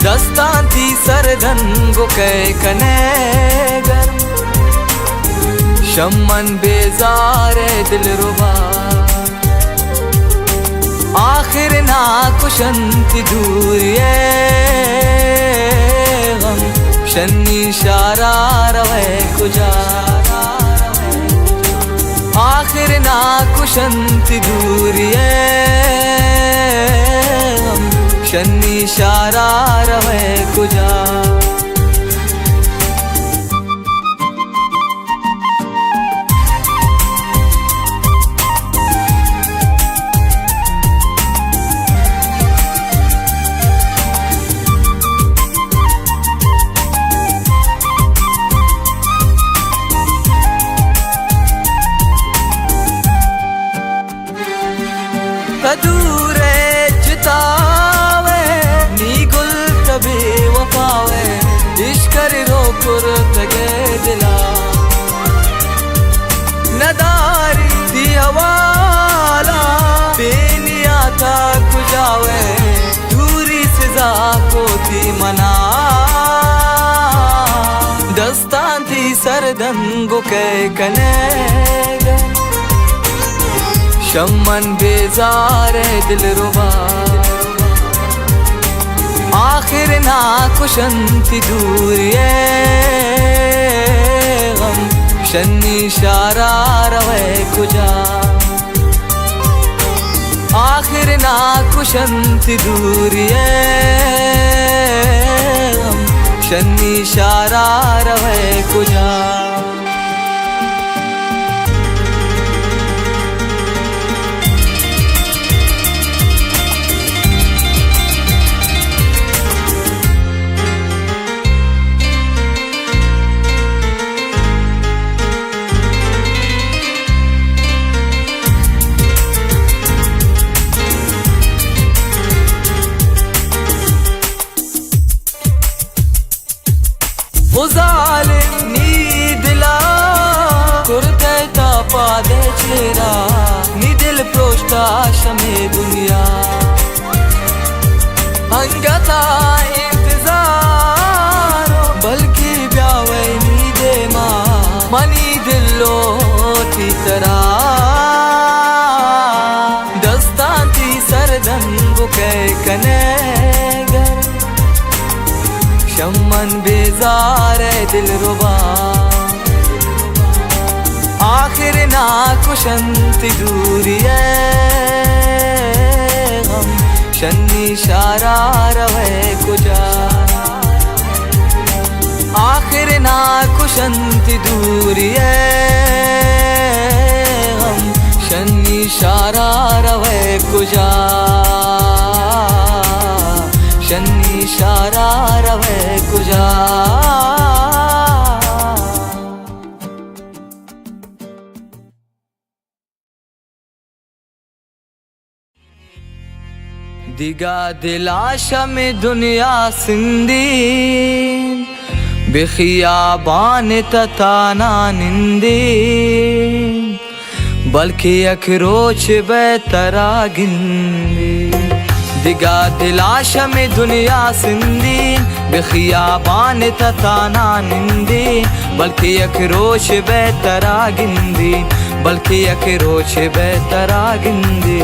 दस्तान थी सरदंगो के कनेगर शम्मन बेजार दिल रुबा आखिर ना कुशंत दूरिए गम शन्नी शारा रवे कुजा आखिर ना कुशंत दूरिए गम शन्नी शारा रवे कुजा कदूरे चितावे नी गुल तबे वफावे इश्कर रोकुर तगे दिला नदारी दी हवाला बेनिया था कुजावे दूरी सजा को थी मना दस्तान थी सरदंगो के कनेगर शम्मन बेजार दिल रुबा आखिर ना कुशंती दूरिए गम शन्नी शारा रवे कुजा आखिर ना कुशंती दूरिए गम शन्नी शारा रवे कुजा बुता शमे दुनिया हंगता इंतजारो बल्कि ब्यावैनी दे माँ मनी दिलो ती तरा दस्तांती सरदन बुके कनेगर शम्मन बेजार दिल रुबा आखिर ना कुशंती दूरी हम शन्नी शारा रवे कुजा आखिर ना कुशंती दूरी हम शन्नी शारा रवे कुजा शन्नी शारा रवे कुजा दिगा दिलाशा में दुनिया सिंदी बेखियाबान तताना निंदी बल्कि अखरोच बेतरा गिंदी दिगा दिलाशा में दुनिया सिंदी बेखियाबान तताना निंदी बल्कि अखरोच बेतरा गिंदी बल्कि अखरोच बेतरा गिंदी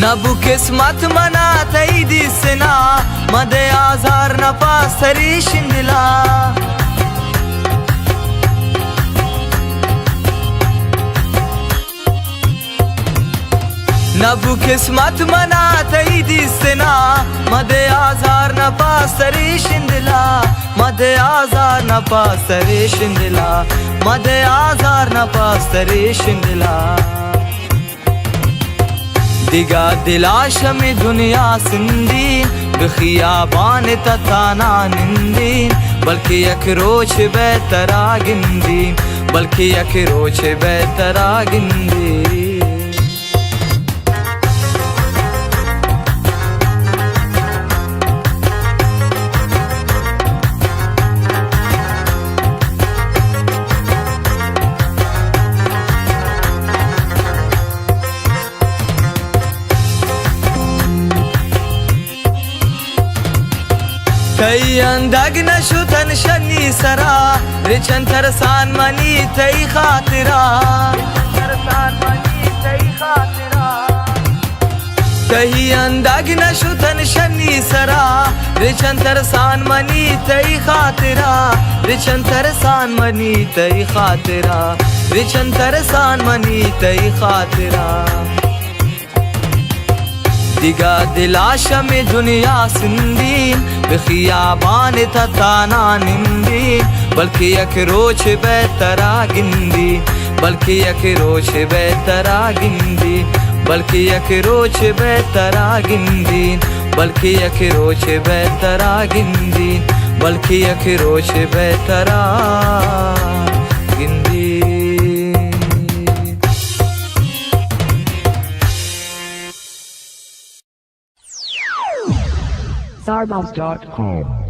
नबु किस्मत मना तई दिसना मदे आजार न पासरी शिंदला नबु किस्मत मना तई दिसना मदे आजार न पासरी शिंदला मदे आजार न पासरी शिंदला मदे आजार न पासरी शिंदला दिगा दिलाशा में दुनिया सिंदी बेखियाबान तताना निंदी बल्कि अखरोच बेतरा गिंदी बल्कि अखरोच बेतरा गिंदी तई अंदाग नशुतन शनी सरा रिचन तरसान मनी तई खातिरा तई अंदाग नशुतन शनी सरा रिचन तरसान मनी तई खातिरा रिचन तरसान मनी तई खातिरा रिचन तरसान मनी तई खातिरा दिगा दिलाशा में दुनिया सिंदी बेखियाबान तताना निंदी बल्कि अखरोच बेतरा गिंदी बल्कि अखरोच बेतरा गिंदी बल्कि अखरोच बेतरा गिंदी बल्कि अखरोच बेतरा गिंदी बल्कि अखरोच बेतरा गिंदी Starbounce.com.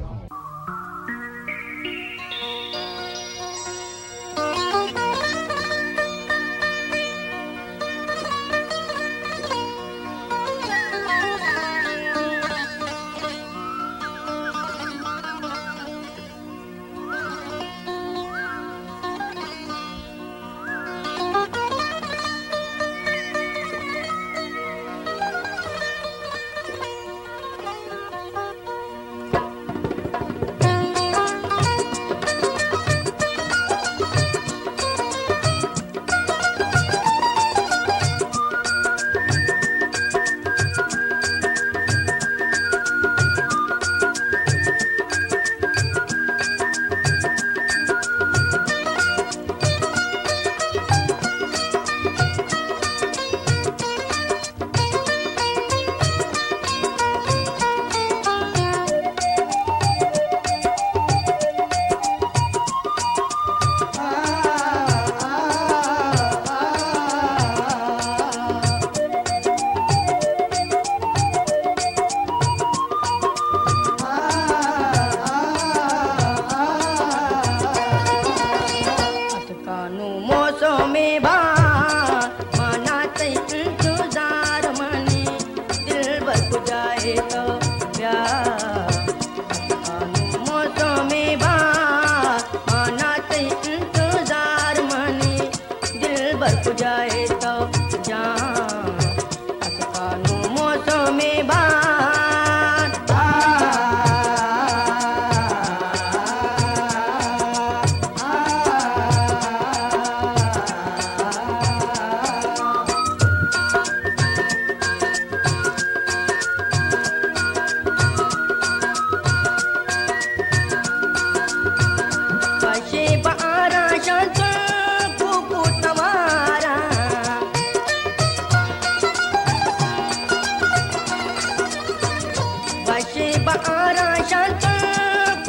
आरा शांत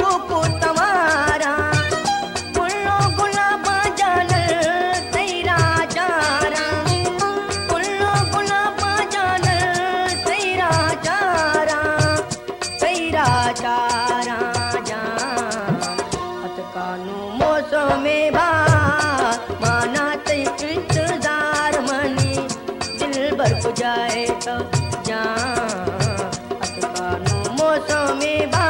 कुकू तवारा कुल्लो गुलाबा जानल सैरा चारा कुल्लो गुलाबा जानल सैरा चारा जान अतकानु मौसमे बा माना ते इंतजार मनी दिल भर को जाए तो जान अतकानु मौसमे बा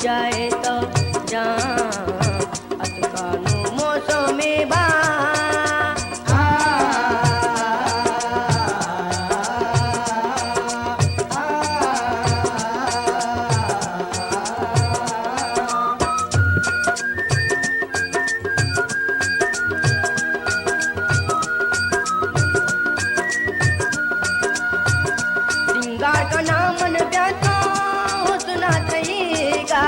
जाए तो जान अतकानु मौसमे बा सिंगार का नाम मन प्यासा सुना कहीगा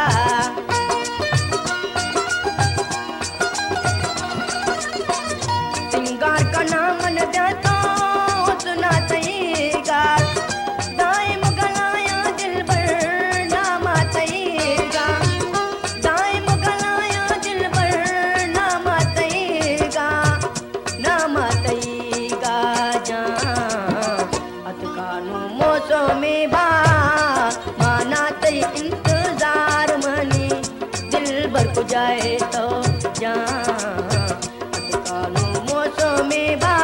सिंगार का नाम मन प्यासा सुना कहीगा दाइम गलाया दिल भर नामा तईगा दाइम गलाया दिल भर नामा तईगा जान अतकानु मौसमे बा माना ते इंतजार मनी दिल भर को जाए तो जान अतकानु मौसमे बा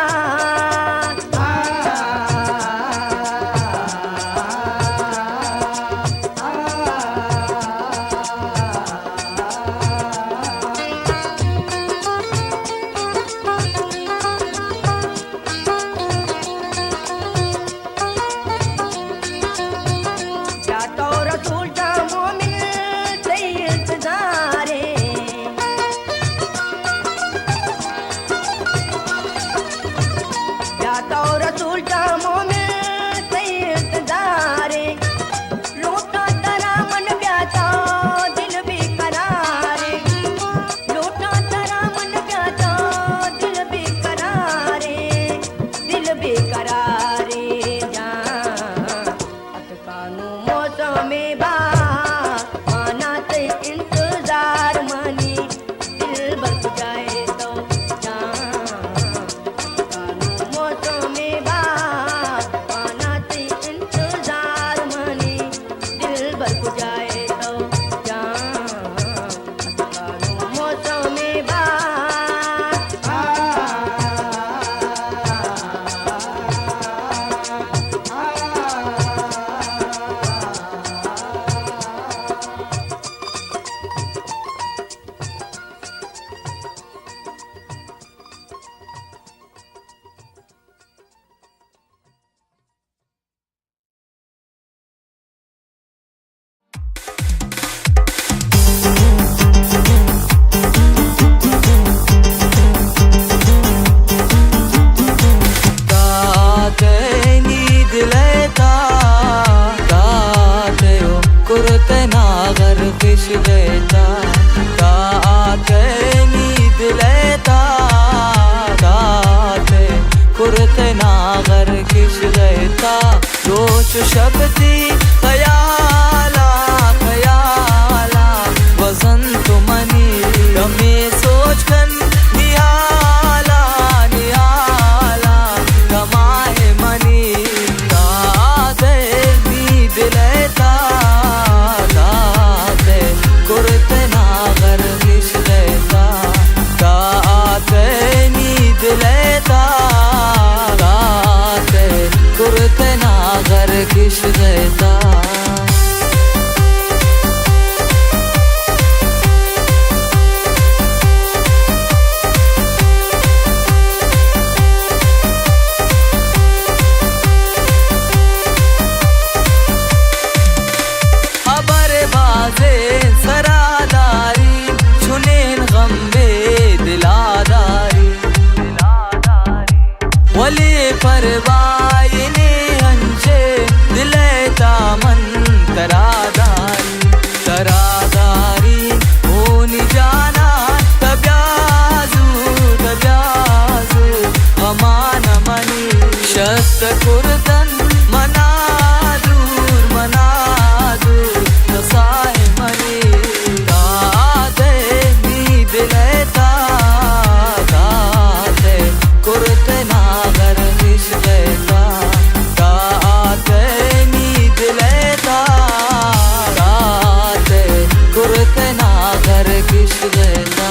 रोच शब्दी खयाला खयाला वसंत मनी रमे सोच कन नियाला नियाला कमाए मनी दादे नींद लेता दादे कुर्ते नागर कुर्ते नागर किश देता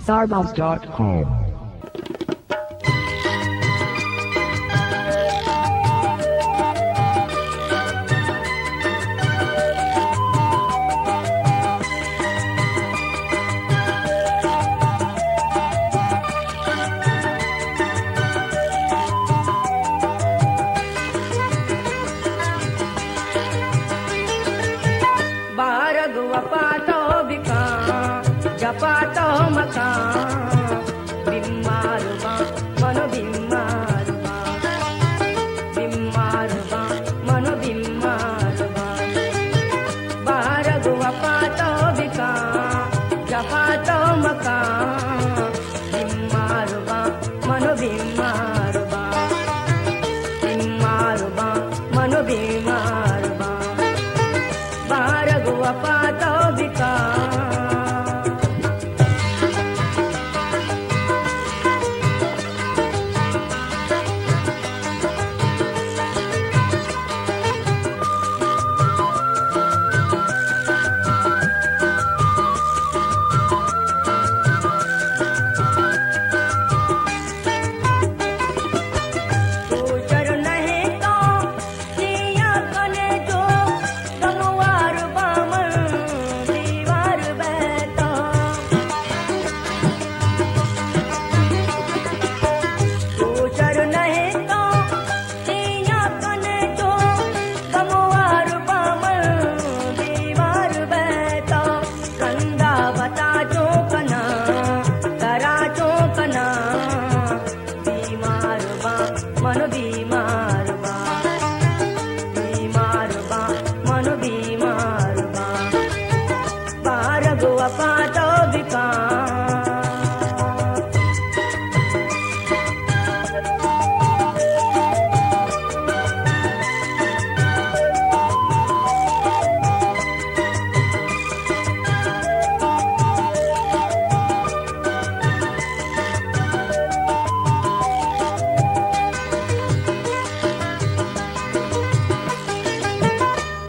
Starbounce.com.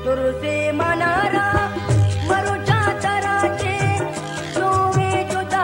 तुरसे मनारा मरुचा तराचे सोवे जुदा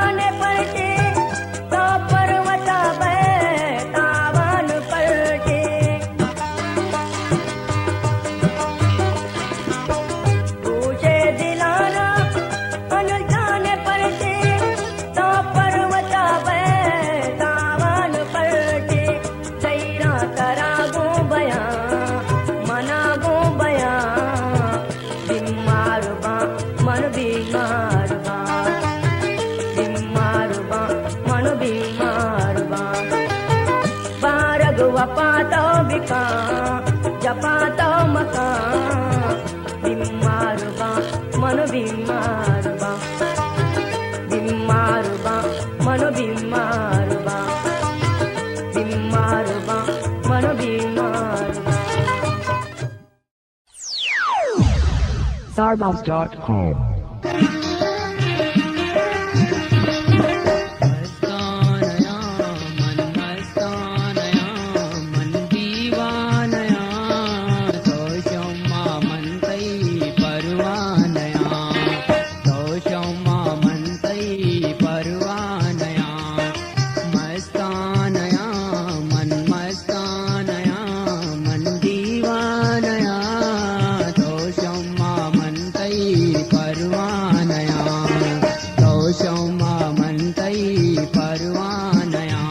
जाने पलटे तो पर्वत तावन पलटे पूछे दिलाना अन जाने पलटे तो पर्वत तावन पलटे सैरा करा गो बया मना गो बया बीमार बा मन बीमार बा बीमार बा मन बीमार बा बारग वपातो बिका जपातो मका बीमार बा मन बीमार बा बीमार बा मन बीमार बा बीमार बा मन बीमार बा Sarmouse.com. मस्तानया मन मस्तानया मन दीवानया दोषमा मन तै परवानया दोषमा मन तै परवानया मस्तानया मन मस्तानया मन दीवानया दोषमा मन तै परवानया दोषमा मन तै परवानया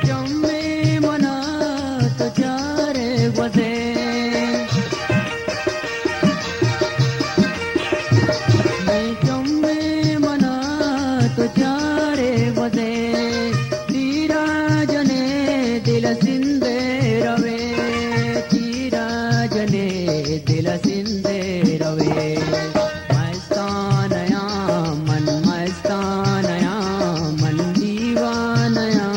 जम्मे मना तो चारे वदे जम्मे मना तो चारे वदे तीरा जने दिल सिंदे रवे तीरा जने दिल सिंदे रवे मस्तानया मन मस्तानया मन दीवानया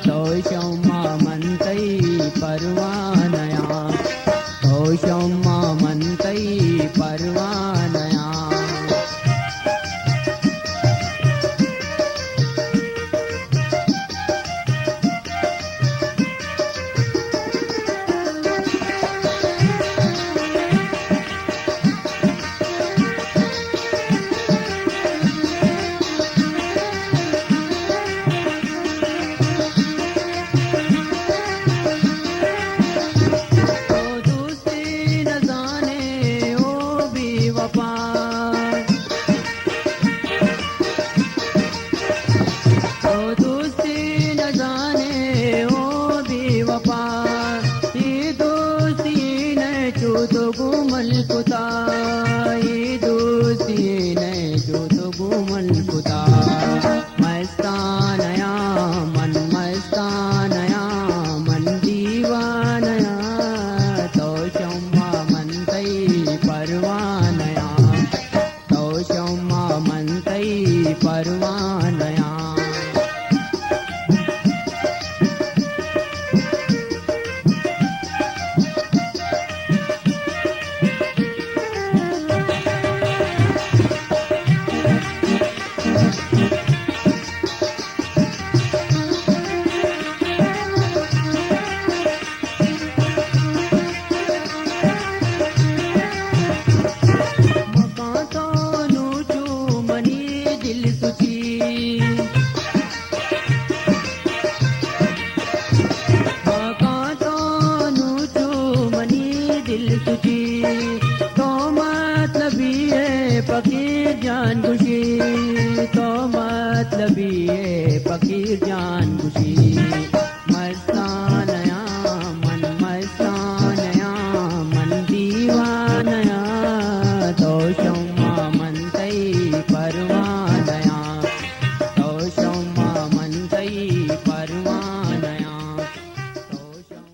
दोषमा मन तै परवानया दोषमा मन तै परवानया ओ दूसरी न जाने ओ बेवफा ओ दूसरी न जाने ओ बेवफा ये दोस्ती ने जो तो गुमल कुता ये दोस्ती ने जो तो गुमल कुता मस्तानया मन मस्तानया मन दीवानया दोषमा मन तै परवानया दोषमा मन तै परवानया मकां तो नूचू मनी दिल सुची मकां तो नूचू मनी दिल सुची तो मतलबी है फकीर जान खुशी तो मतलबी है फकीर जान खुशी मस्तानया मन मस्तानया मन दीवानया दोषमा मन तै परवानया दोषमा मन तै परवानया दोषमा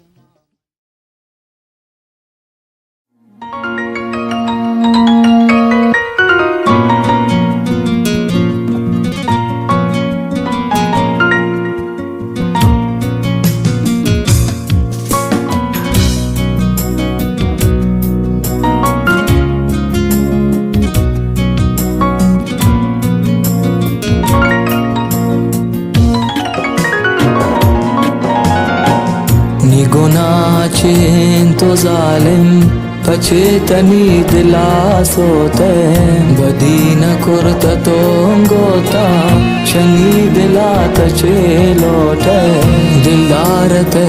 गुनाह चेन तो जालिम अचेतनी दिला सोते बदी न कुर्त तो गोता शनी दिला तचे लोटे दिलदार ते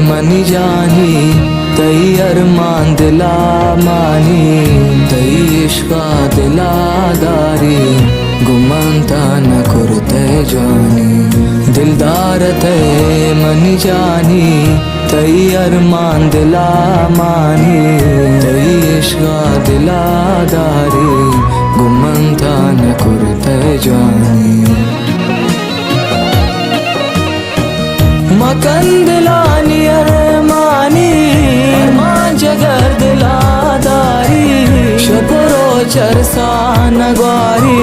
मनी जानी तई अरमान दिला मानी तई इश्का दिला दारी गुमंता न कुर्ते जानी दिलदार ते मनी जानी तई अरमान दिला मानी तई इश्का दिला दारी गुमंता न कुर्ते जानी मकन दिलानी अरमानी अरमान जगर दिला दारी शपरो चरसा नगवारी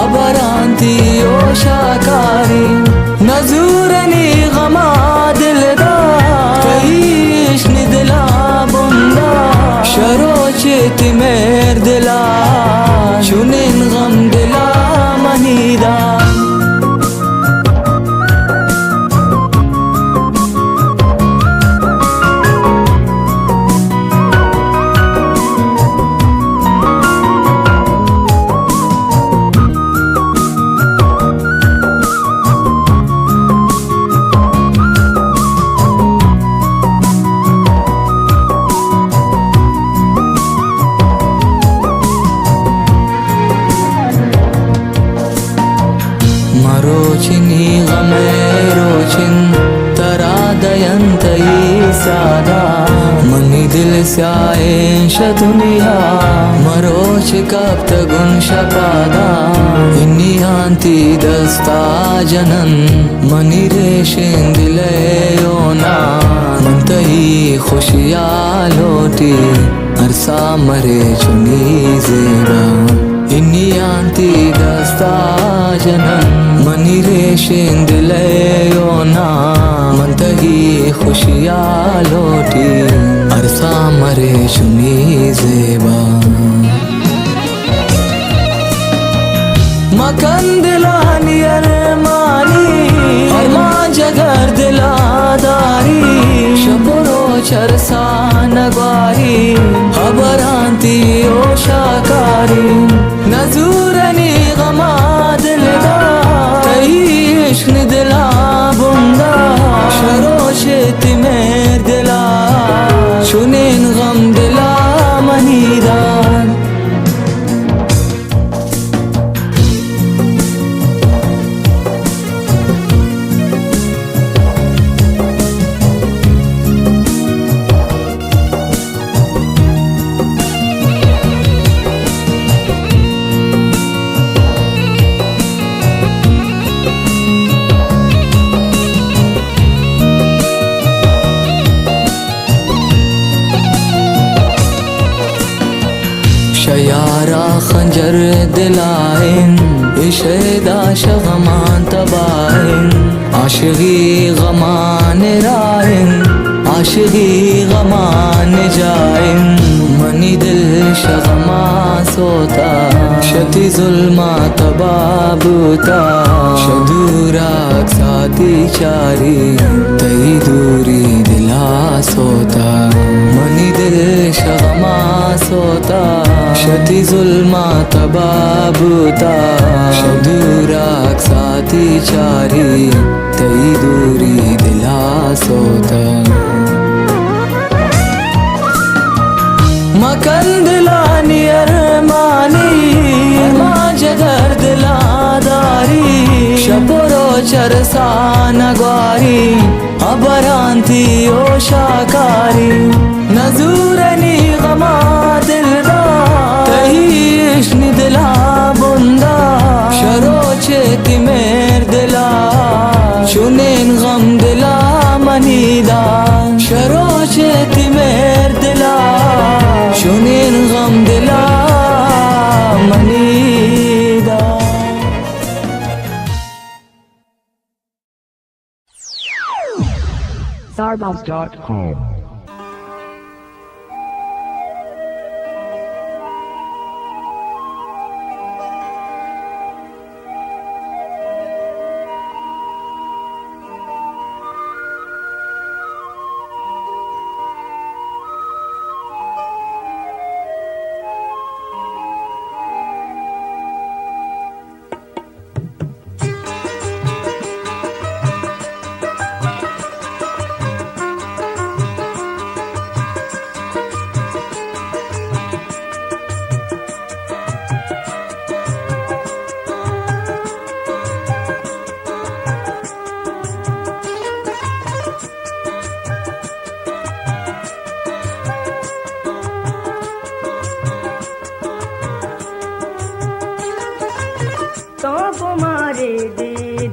अबरांती ओ शाकारी नजूरनी गमा दिलदार कईशनी दिला बुंदा शरो चेती मेर दिला चुनिन गम दिला मनीदा मरोचिनी गमेरोचिन तरादयन्तयी सादा मनी दिल स्याएश दुनिया मरोच कब तगुन शपादा इन्नी आंती दस्ता जनन मनी रेशिन दिले योना मंतही खुशिया लोटी अरसा मरे चुनी जेबा इन्नी आंती दस्ता जनन मनी रेशिन दिले योना मंतही खुशिया लोटी अरसा मरे चुनी जेबा मकन दिलानी अरमानी अरमान जगर दिला दारी शबरो चरसा नगवारी अबरांती ओ शाकारी नजूरनी गमा दिलदार इश्क दिला बुंदा शरो शेती मेर दिला चुनिन गम दिला मनीदान शयारा खंजर दिलाइन इशेदा शगमान तबाइन आशिगी गमान राइन आशिगी गमान जाइन मनी दिल शगमा सोता शति जुल्मा तबाबूता शदूरा साथी चारी तई दूरी दिला सोता मनी दिल शगमा सोता शति जुल्मा तबाबूता शदूरा साथी चारी तई दूरी दिला सोता मकन दिलानी अरमानी अरमान जगर दिला दारी शपरो चरसा नगवारी अबरांती ओ शाकारी नजूरनी गमा दिलदार तईशनी दिला बुंदा शरो चेती मेर दिला चुनिन गम दिला मनीदा शरो चेती मेर दिला चुनिन गम दिला मनीदा Starbomb.com.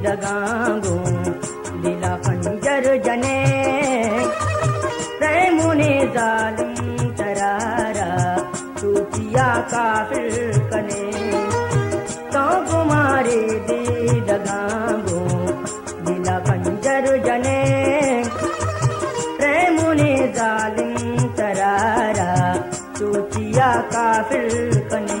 दगांगो दिला खंजर जने तैमुने जालिम तरारा टूटिया काफिर कने तो कुमारे दे दगांगो दिला खंजर जने तैमुने जालिम तरारा टूटिया काफिर कने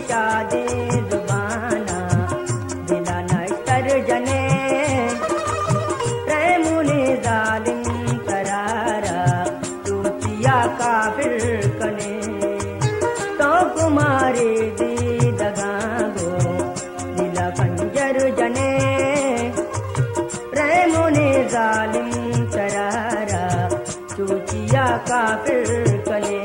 शादे जुबाना दिला नश्तर जने तैमुने जालिम करारा टूटिया काफिर कने तो कुमारे दी दगांगो दिला खंजर जने तैमुने जालिम करारा टूटिया काफिर कने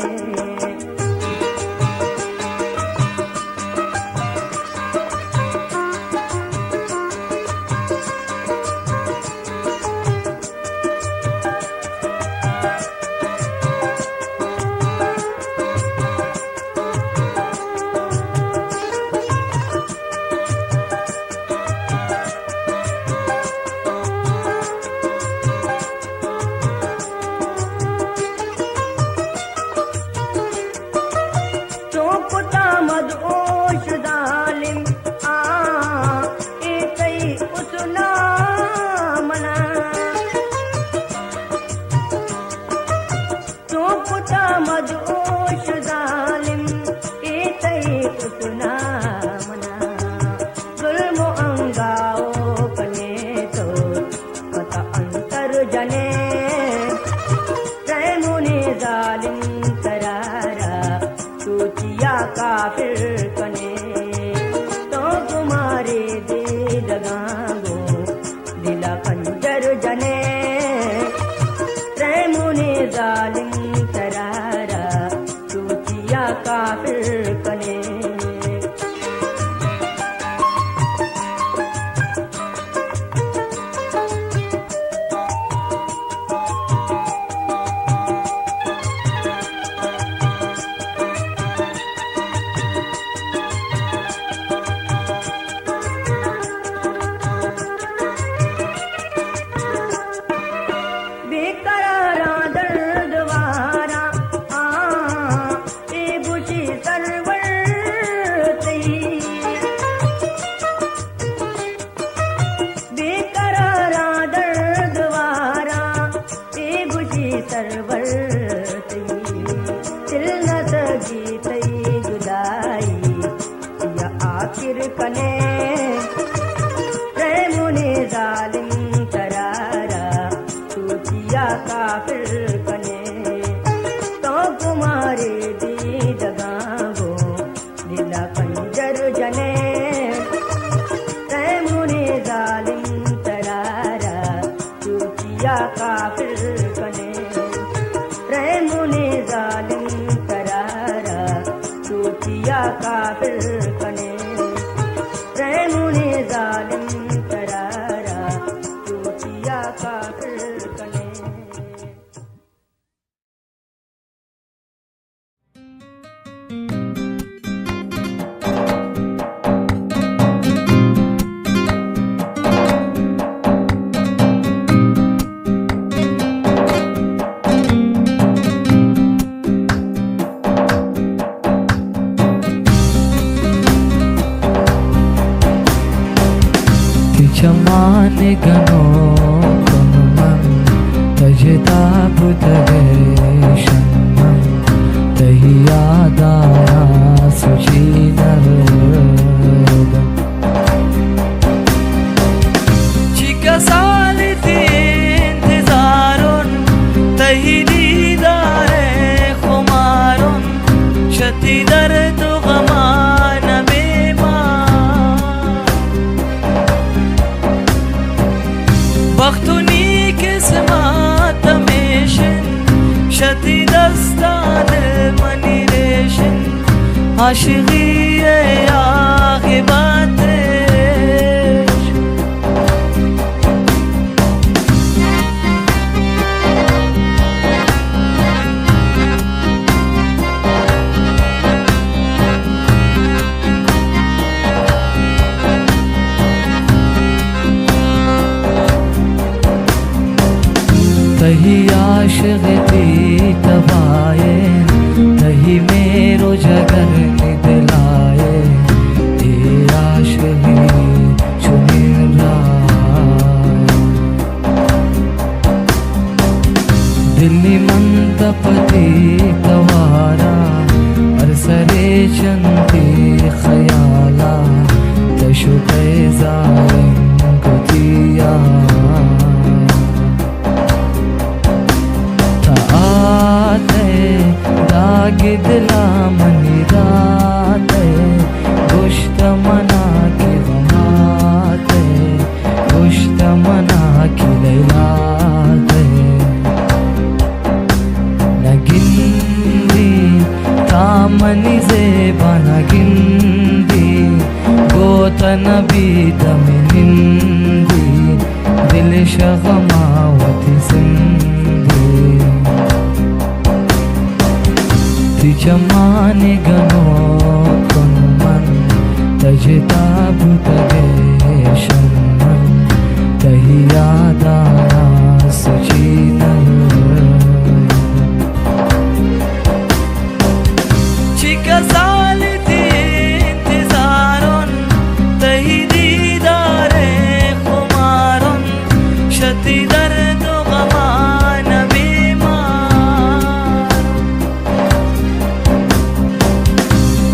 काफिर कने तो कुमारे दे दगांगो दिला खंजर जने तैमुने जालिम तरारा टूटिया काफिर कने कने तैमुने जालिम तरारा टूटिया काफिर कने तो कुमारे दी दगांगो दिला खंजर जने तैमुने जालिम तरारा टूटिया काफिर कने तैमुने जालिम तरारा टूटिया काफिर कने तैमुने जालिम तरारा टूटिया काफिर कने Chaman gano kunuman tajda budave shanman tahiyada suchinar chika saliti आशिकी आक़िबत तही आशिक़ थी तबाये तही मेरो जगर निदलाये ए आशिक़ी चुनिरा दिल्ली मंतपति कवारा अरसरे चंती खयाला तशुके जालिम कुतिया दाग दिला मनी राते गुश्त मना की गमाते गुश्त मना की लैलाते नगिंदी तामनी ज़ेबा नगिंदी गोत नबी दमिनिंदी दिल शगमावती सिंदी जमाने गनो कुन्मन तजताब तगे शन्मन तही यादाया सचीनन चिकसाल थी इंतजारन तही दीदारे खुमारन शती दर्द गमान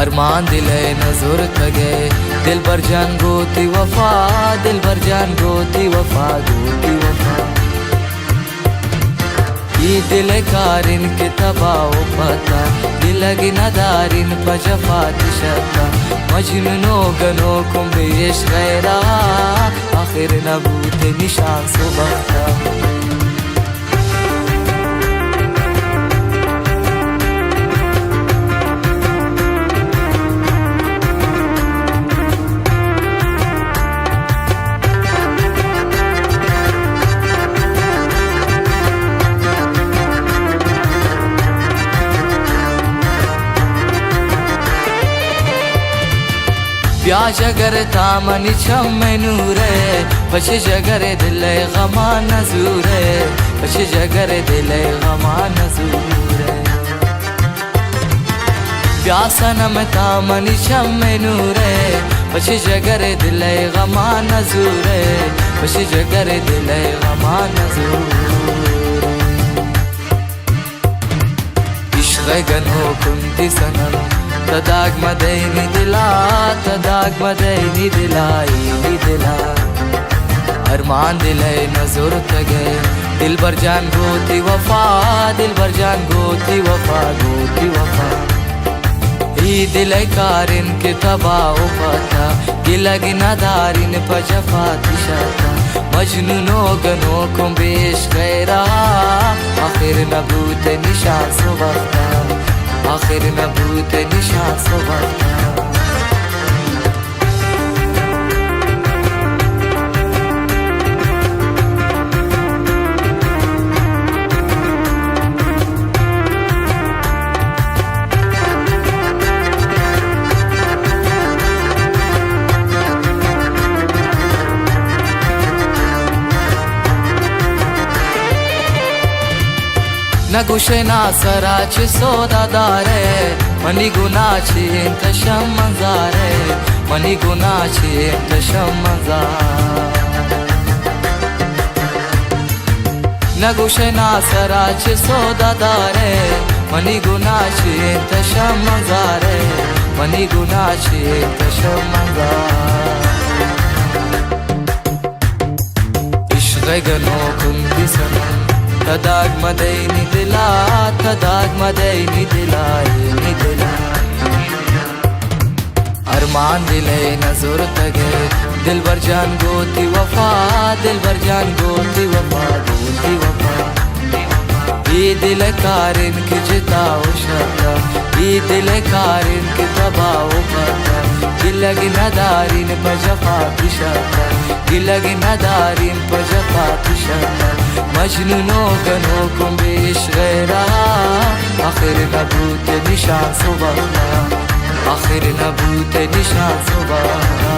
अरमान दिले नजर तगे दिल भर जान गोती वफा दिल भर जान गोती वफा गोती वफा ಈ ದಿಲಕಾರಿನ್ ಕಿತಬಾವು ಪತ ದಿಲಗಿನ ದಾರಿನ್ ಪಜಫಾತಿ ಶತ ಮಜ್ನುನೋ ಗನೋ ಕುಂಬೇಶ್ ಗೈರಾ ಆಖಿರ್ ನಬೂತ್ ನಿಶಾನ್ ಸುಬಖ್ತಾ ब्या जगर तामनी छम्मे नूरे बच जगर दिले गमा नजूरे बच जगर दिले गमा नजूरे ब्या सनम तामनी छम्मे नूरे बच जगर दिले गमा नजूरे बच जगर दिले गमा नजूरे इश्क़ गनो कुंती सनम तदाग मदैनी दिला तदाग मदैनी दिलाई दिला अरमान दिले नजर तगे दिल भर जान गोती वफा दिल भर जान गोती वफा गोती वफा ई दिले कारिन के तबाह पता गिलगी नदारिन पजफा दिशाता मजनूनो गनो कुंबेश गैरा आखिर नबूत निशान सुबख्ता आखिर नबूत निशान सुबख्ता नगुशे नासराच सोदादारे मनी गुनाची तशम मंजारे मनी गुनाची तशम मंजार नगुशे नासराच सोदादारे मनी गुनाची तशम मंजारे मनी गुनाची तशम मंजार इश्क़ गनो कुंती सनम तदाग मदैनी दिला तदाग मदैनी दिलाई दिला अरमान दिले नजर तगे दिल भर जान गोती वफा दिल भर जान गोती वफा गोती वफा ये दिल कारिन की जिताओ शता ये दिल कारिन की तबाओ पता गिलगी नदारिन पजफा शता गिलगी नदारिन पजफा शता मजनूनो गनो कुंबेश गैरा आखिर नबूत निशान सुबख्ता आखिर नबूत निशान सुबख्ता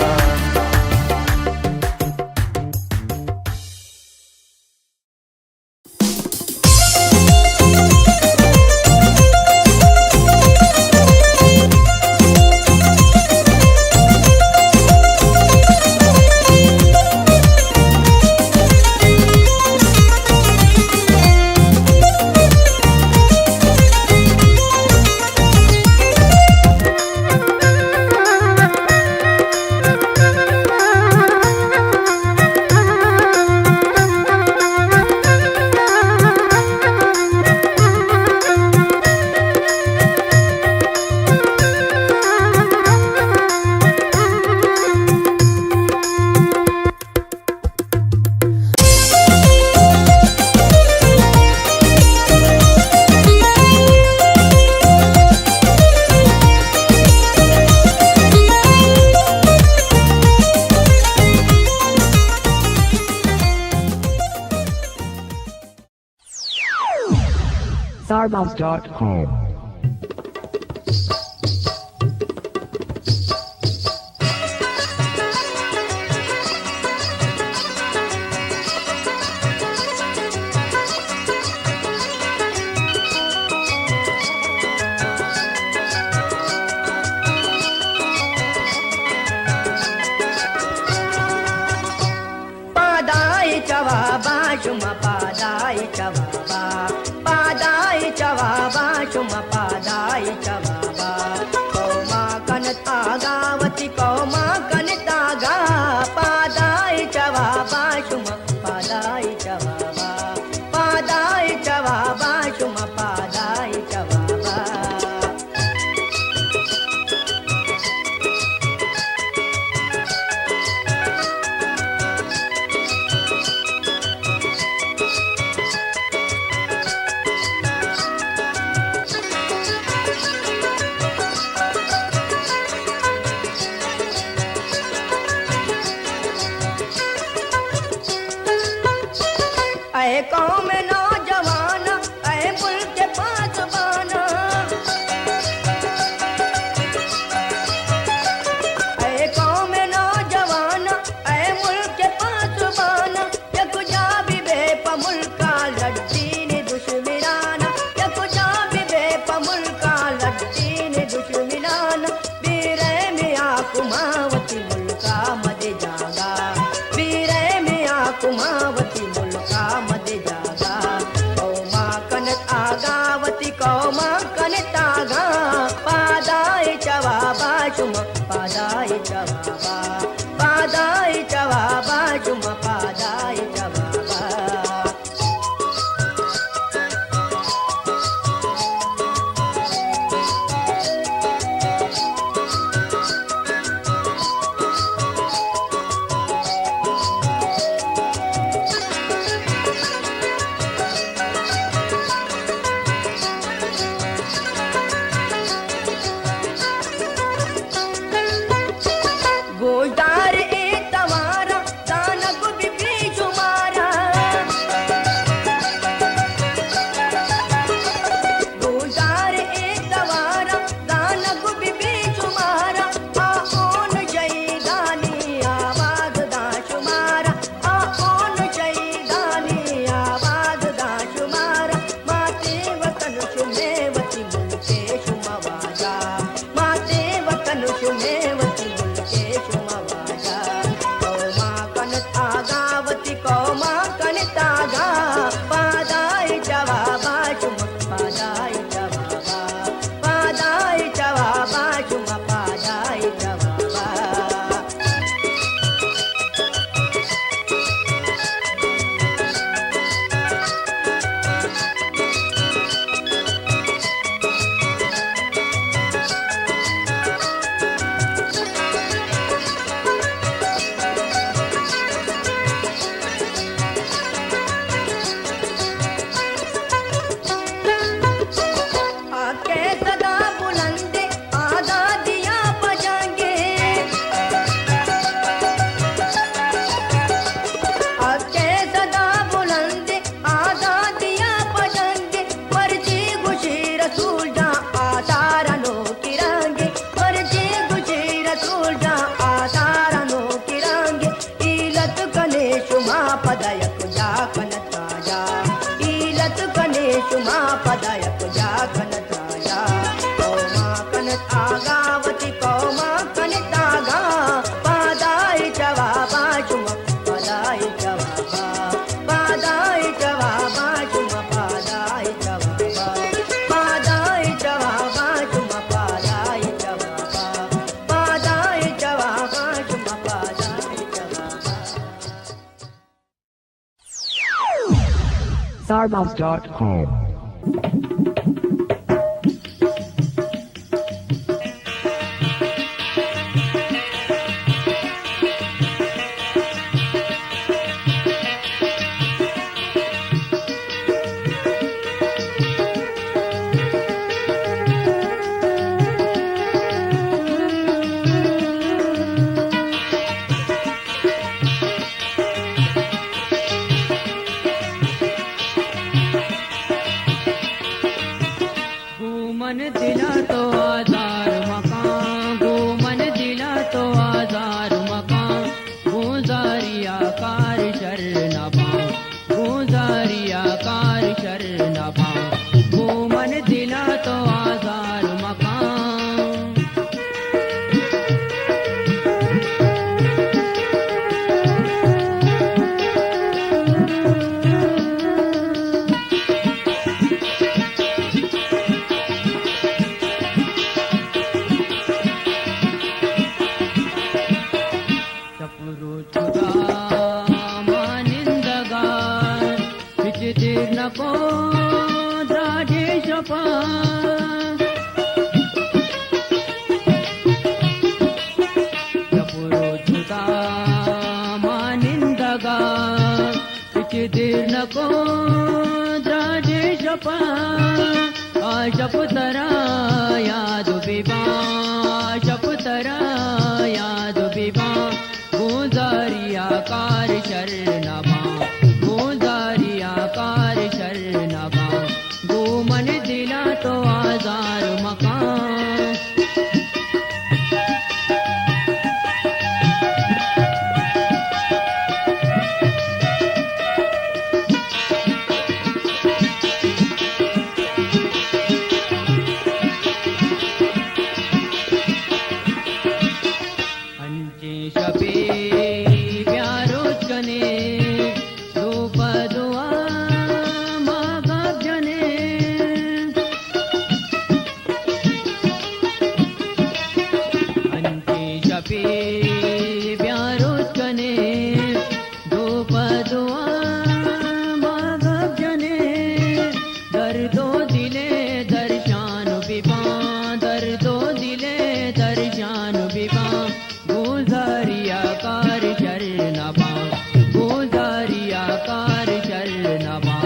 Starbounce.com. Padai chawaba shuma padai chawaba padai chawaba shuma padai chawaba kauma kanata gawati kauma kanata ga padai chawaba shuma padai chawaba कौम नौजवान ऐ मुल्क के पासबान ऐ कौम नौजवान ऐ मुल्क के पासबान यक जाबी बेप मुल्का लड़तीन दुश्मनान यक जाबी बेप मुल्का लड़तीन दुश्मनान बीरे मियां कुमावती मुल्का मदे जागा बीरे मियां कुमावती मुल्का मदे जागा कौमा कनत आगावती कौमा कनत आगा पादाई जवाबा शुमा पादाई जवाबा पादाई जवाबा शुमा पादाई जवाबा गोदार ए तवारा दानक बिपी शुमारा गोदार ए तवारा दानक बिपी शुमारा आओन शहीदानी आवाज दा शुमारा आओन शहीदानी आवाज दा शुमारा माते वतन शुमेवती मुल्के शुमावाजा माते वतन शुमेवती मुल्के शुमावाजा कौमा कनत आगावती कौमा कनत आगा पादाई जवाबा शुमा पादाई जवाबा पादाई जवाबा शुमा पादाई जवाबा आके सदा बुलंदे आजादियां बजाएंगे आके सदा बुलंदे आजादियां बजाएंगे मर्जी खुशी रसूल जहां आसारनो किरांगे मर्जी खुशी रसूल जहां आसारनो किरांगे इलत कने शुमा पदयक जा कनताया इलत कने शुमा पदयक जा कनताया कौमा कनत आगावती कौमा कनत आगा पादाई जवाबा शुमा पादाई जवाबा पादाई जवाबा शुमा पादाई जवाबा पादाई जवाबा शुमा पादाई जवाबा पादाई जवाबा शुमा पादाई जवाबा Starbucks.com. मन दिला तो आजार मकान गो मन दिला तो आजार मकान गुजारिया कार शर नबा गुजारिया कार शर नबा गो मन दिला तो आजार मकान चपुरो चुदा मानिंदगा विचितिर नको द्राजे शपा चपुरो चुदा मानिंदगा विचितिर नको द्राजे शपा शपतरा याद बिबा शपतरा याद बिबा गुजारिया कार शरणबा गुजारिया शफी प्यारोच कने रूप दुआ मागब जने अंती शफी प्यारोच कने रूप दुआ मागब जने दर्दो दिले दर्शान बिबा दर्दो दिले दर्शान बिबा गुजारिया कार शरणबा गुजारिया कार शरणबा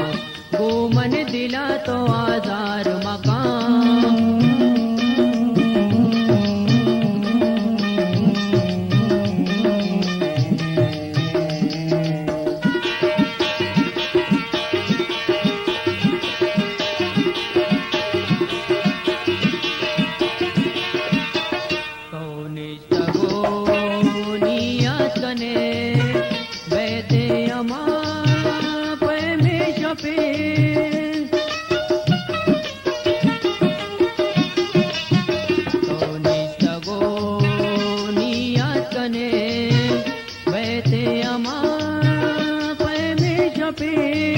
गो मन दिला तो आजार मकाम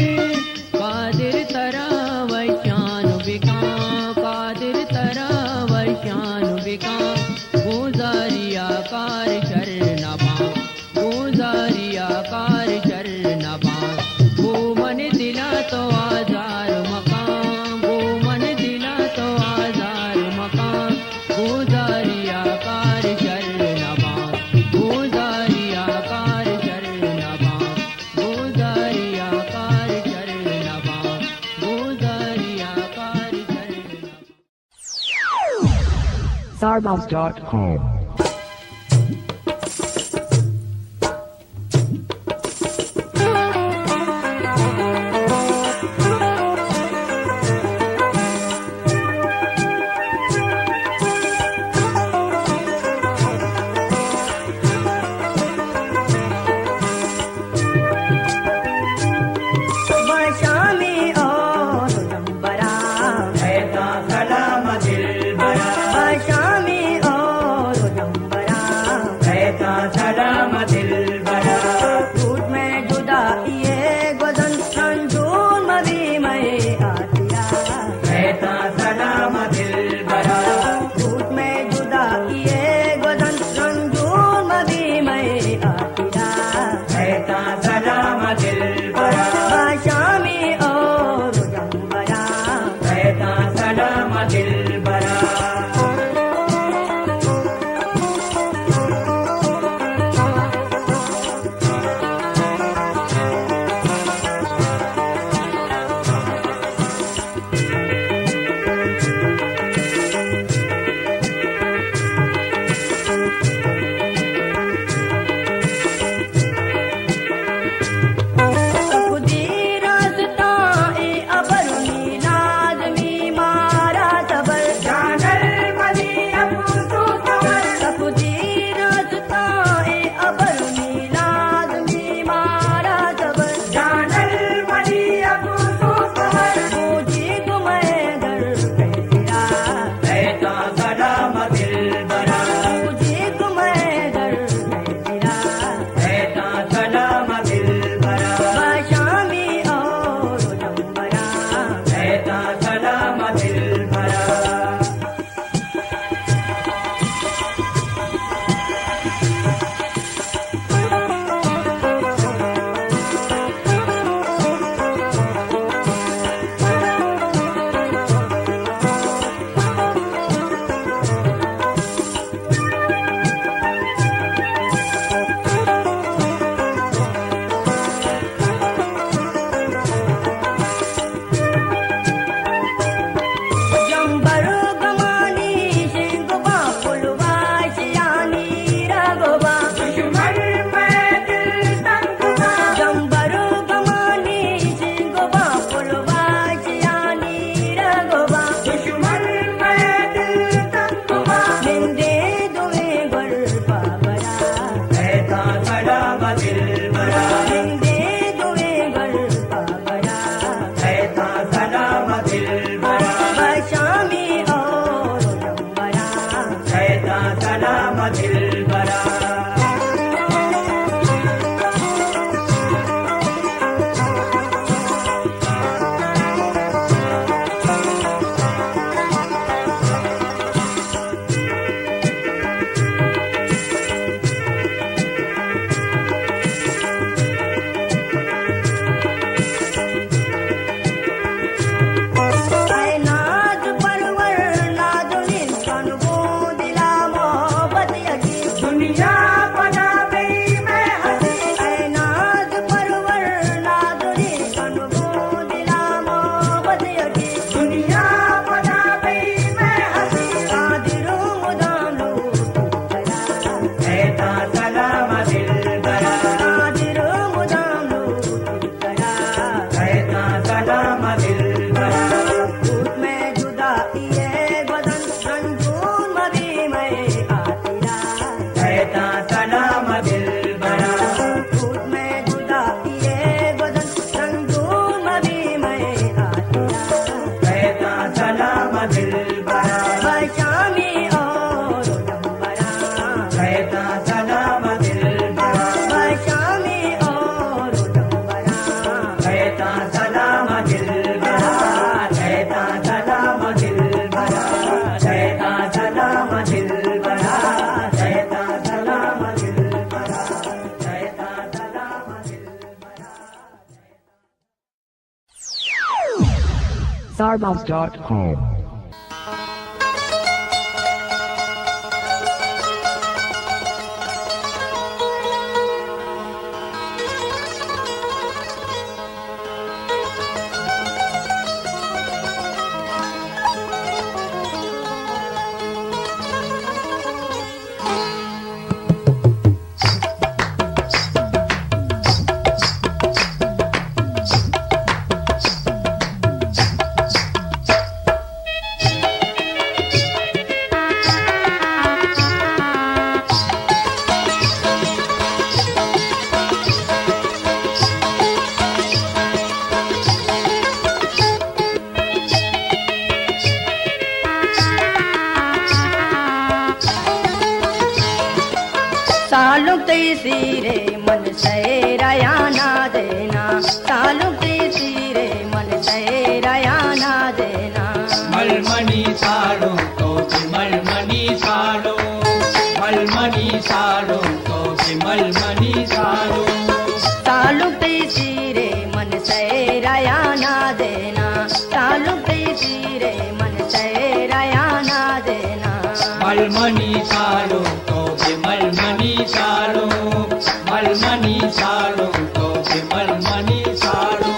कादिर तरा वैशानु बिका कादिर तरा वैशानु बिका गुजारिया कार शरणबा गुजारिया कार शरणबा गो मन दिला तो आजार मकाम गो मन दिला तो आजार मकाम गुजारिया कार शरणबा गुजारिया कार शरणबा गुजारिया कार शरणबा गुजारिया कार शरणबा Starbounce.com. बशामी और जंबरा कहता सलाम दिल बरा बशामी और जंबरा कहता सलाम दिल बरा झूठ में जुदा ये गजन संजून मदी में आतिया कहता सलाम दिल बरा झूठ में जुदा ये गजन संजून मदी में आतिया कहता सलाम दिल बरा बशामी और जंबरा कहता सलाम दिल बरा Starbucks.com. तालुक तीसरे मन से रयाना देना, तालुक तीसरे मन से रयाना देना। मलमनी साड़ो तो भी मलमनी साड़ो, मलमनी साड़ो तो भी मलमनी साड़ो। तालुक तीसरे मन से रयाना देना, तालुक तीसरे मन से रयाना देना। मलमनी साड़ो तो भी मलमनी साड़ो, मलमनी साड़ो तो भी मलमनी साड़ो।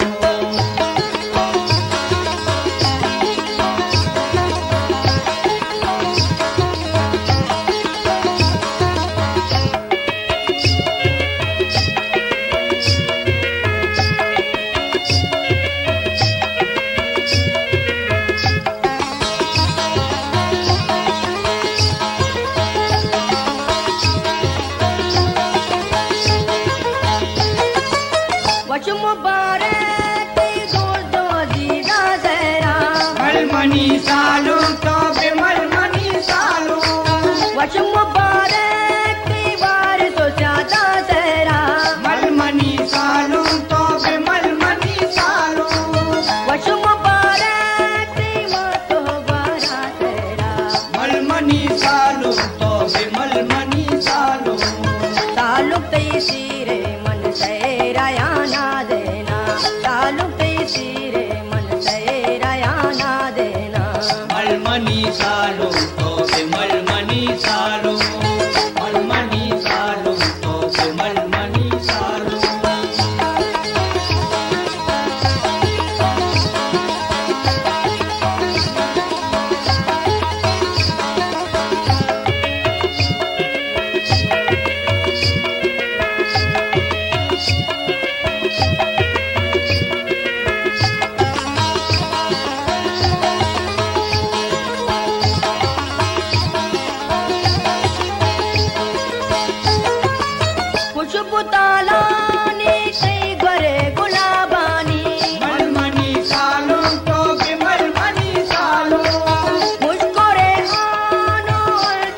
वच मुबारक दोस्त अजीजा जरा, मलमनी साड़ो तो भी मलमनी साड़ो। वच मुबारक वार तो ज्यादा जरा, मलमनी साड़ो तो भी मलमनी साड़ो। वच मुबारक मत हो बारा तेरा। मलमनी साड़ो तो भी मलमनी साड़ो। तालुक तीसरे मन से रयाना देना, तालुक तीसरे मन से रयाना देना। मलमनी साड़ो तो भी मलमनी साड़ो, मलमनी साड़ो तो भी मलमनी साड़ो। खुशबू तालानी से घरे गुलाबानी, मलमनी साड़ो तो भी मलमनी साड़ो। मुझको रेहानो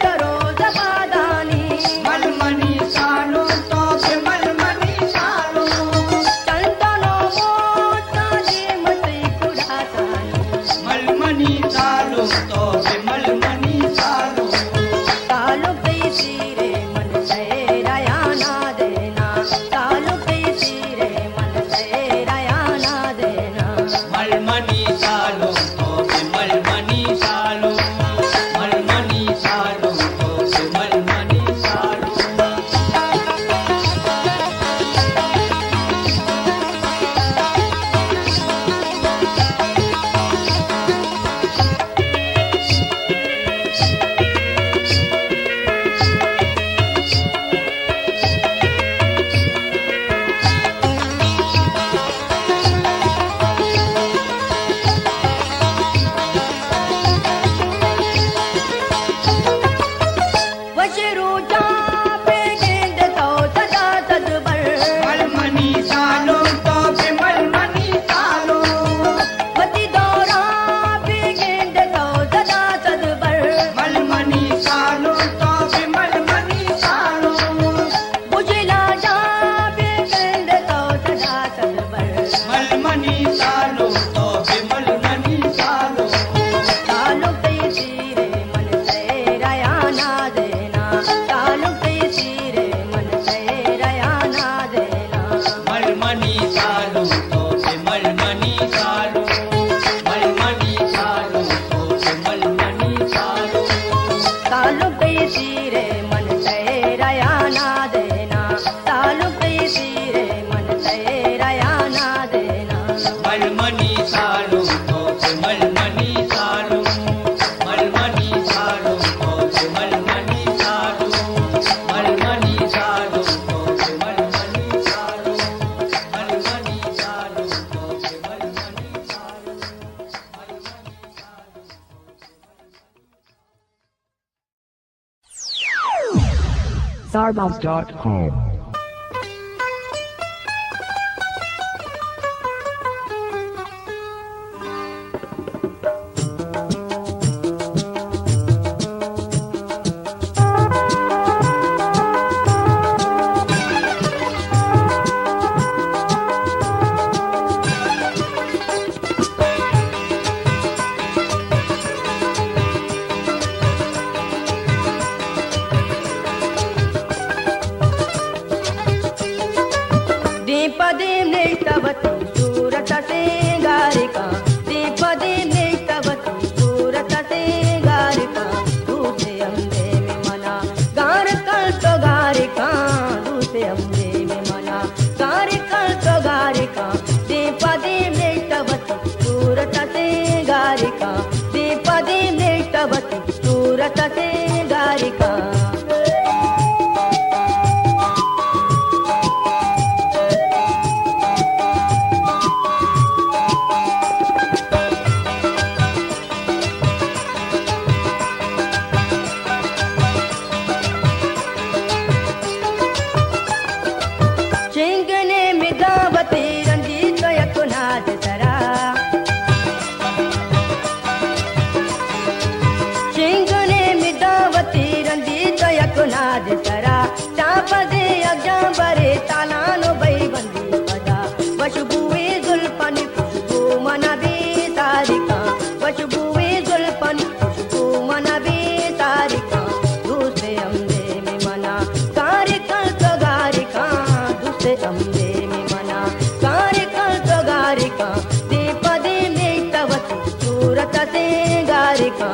करो जबादानी। मलमनी साड़ो तो भी मलमनी साड़ो। चंदनो मोता जेमती कुड़ातानी। मलमनी साड़ो तो भी मलमनी साड़ो। तालुक तीसरे मन से रयाना देना, StarBounce.com. दीपदे नेष्टवती सूरत सिंगारिका दीपदे नेष्टवती सूरत सिंगारिका दूसरे अम्बे में मना गार कल तो गारिका दूसरे अम्बे में मना गार कल तो गारिका दीपदे नेष्टवती सूरत सिंगारिका दीपदे नेष्टवती सूरत सिंगारिका चिंगने में गावती रंजीत यकुनाथ सरा चिंगने में गावती रंजीत यकुनाथ सरा चापदे अजांबरे तालानो बई बंदी पदा बशबुए जुल्फनी खुशबू मनबी तारिका बशबुए जुल्फनी खुशबू मनबी तारिका दूसरे अम्बे में मना कारिका तो गारिका दूसरे अम्बे में मना कारिका तो गारिका दीपदे में तवती सूरत से गारिका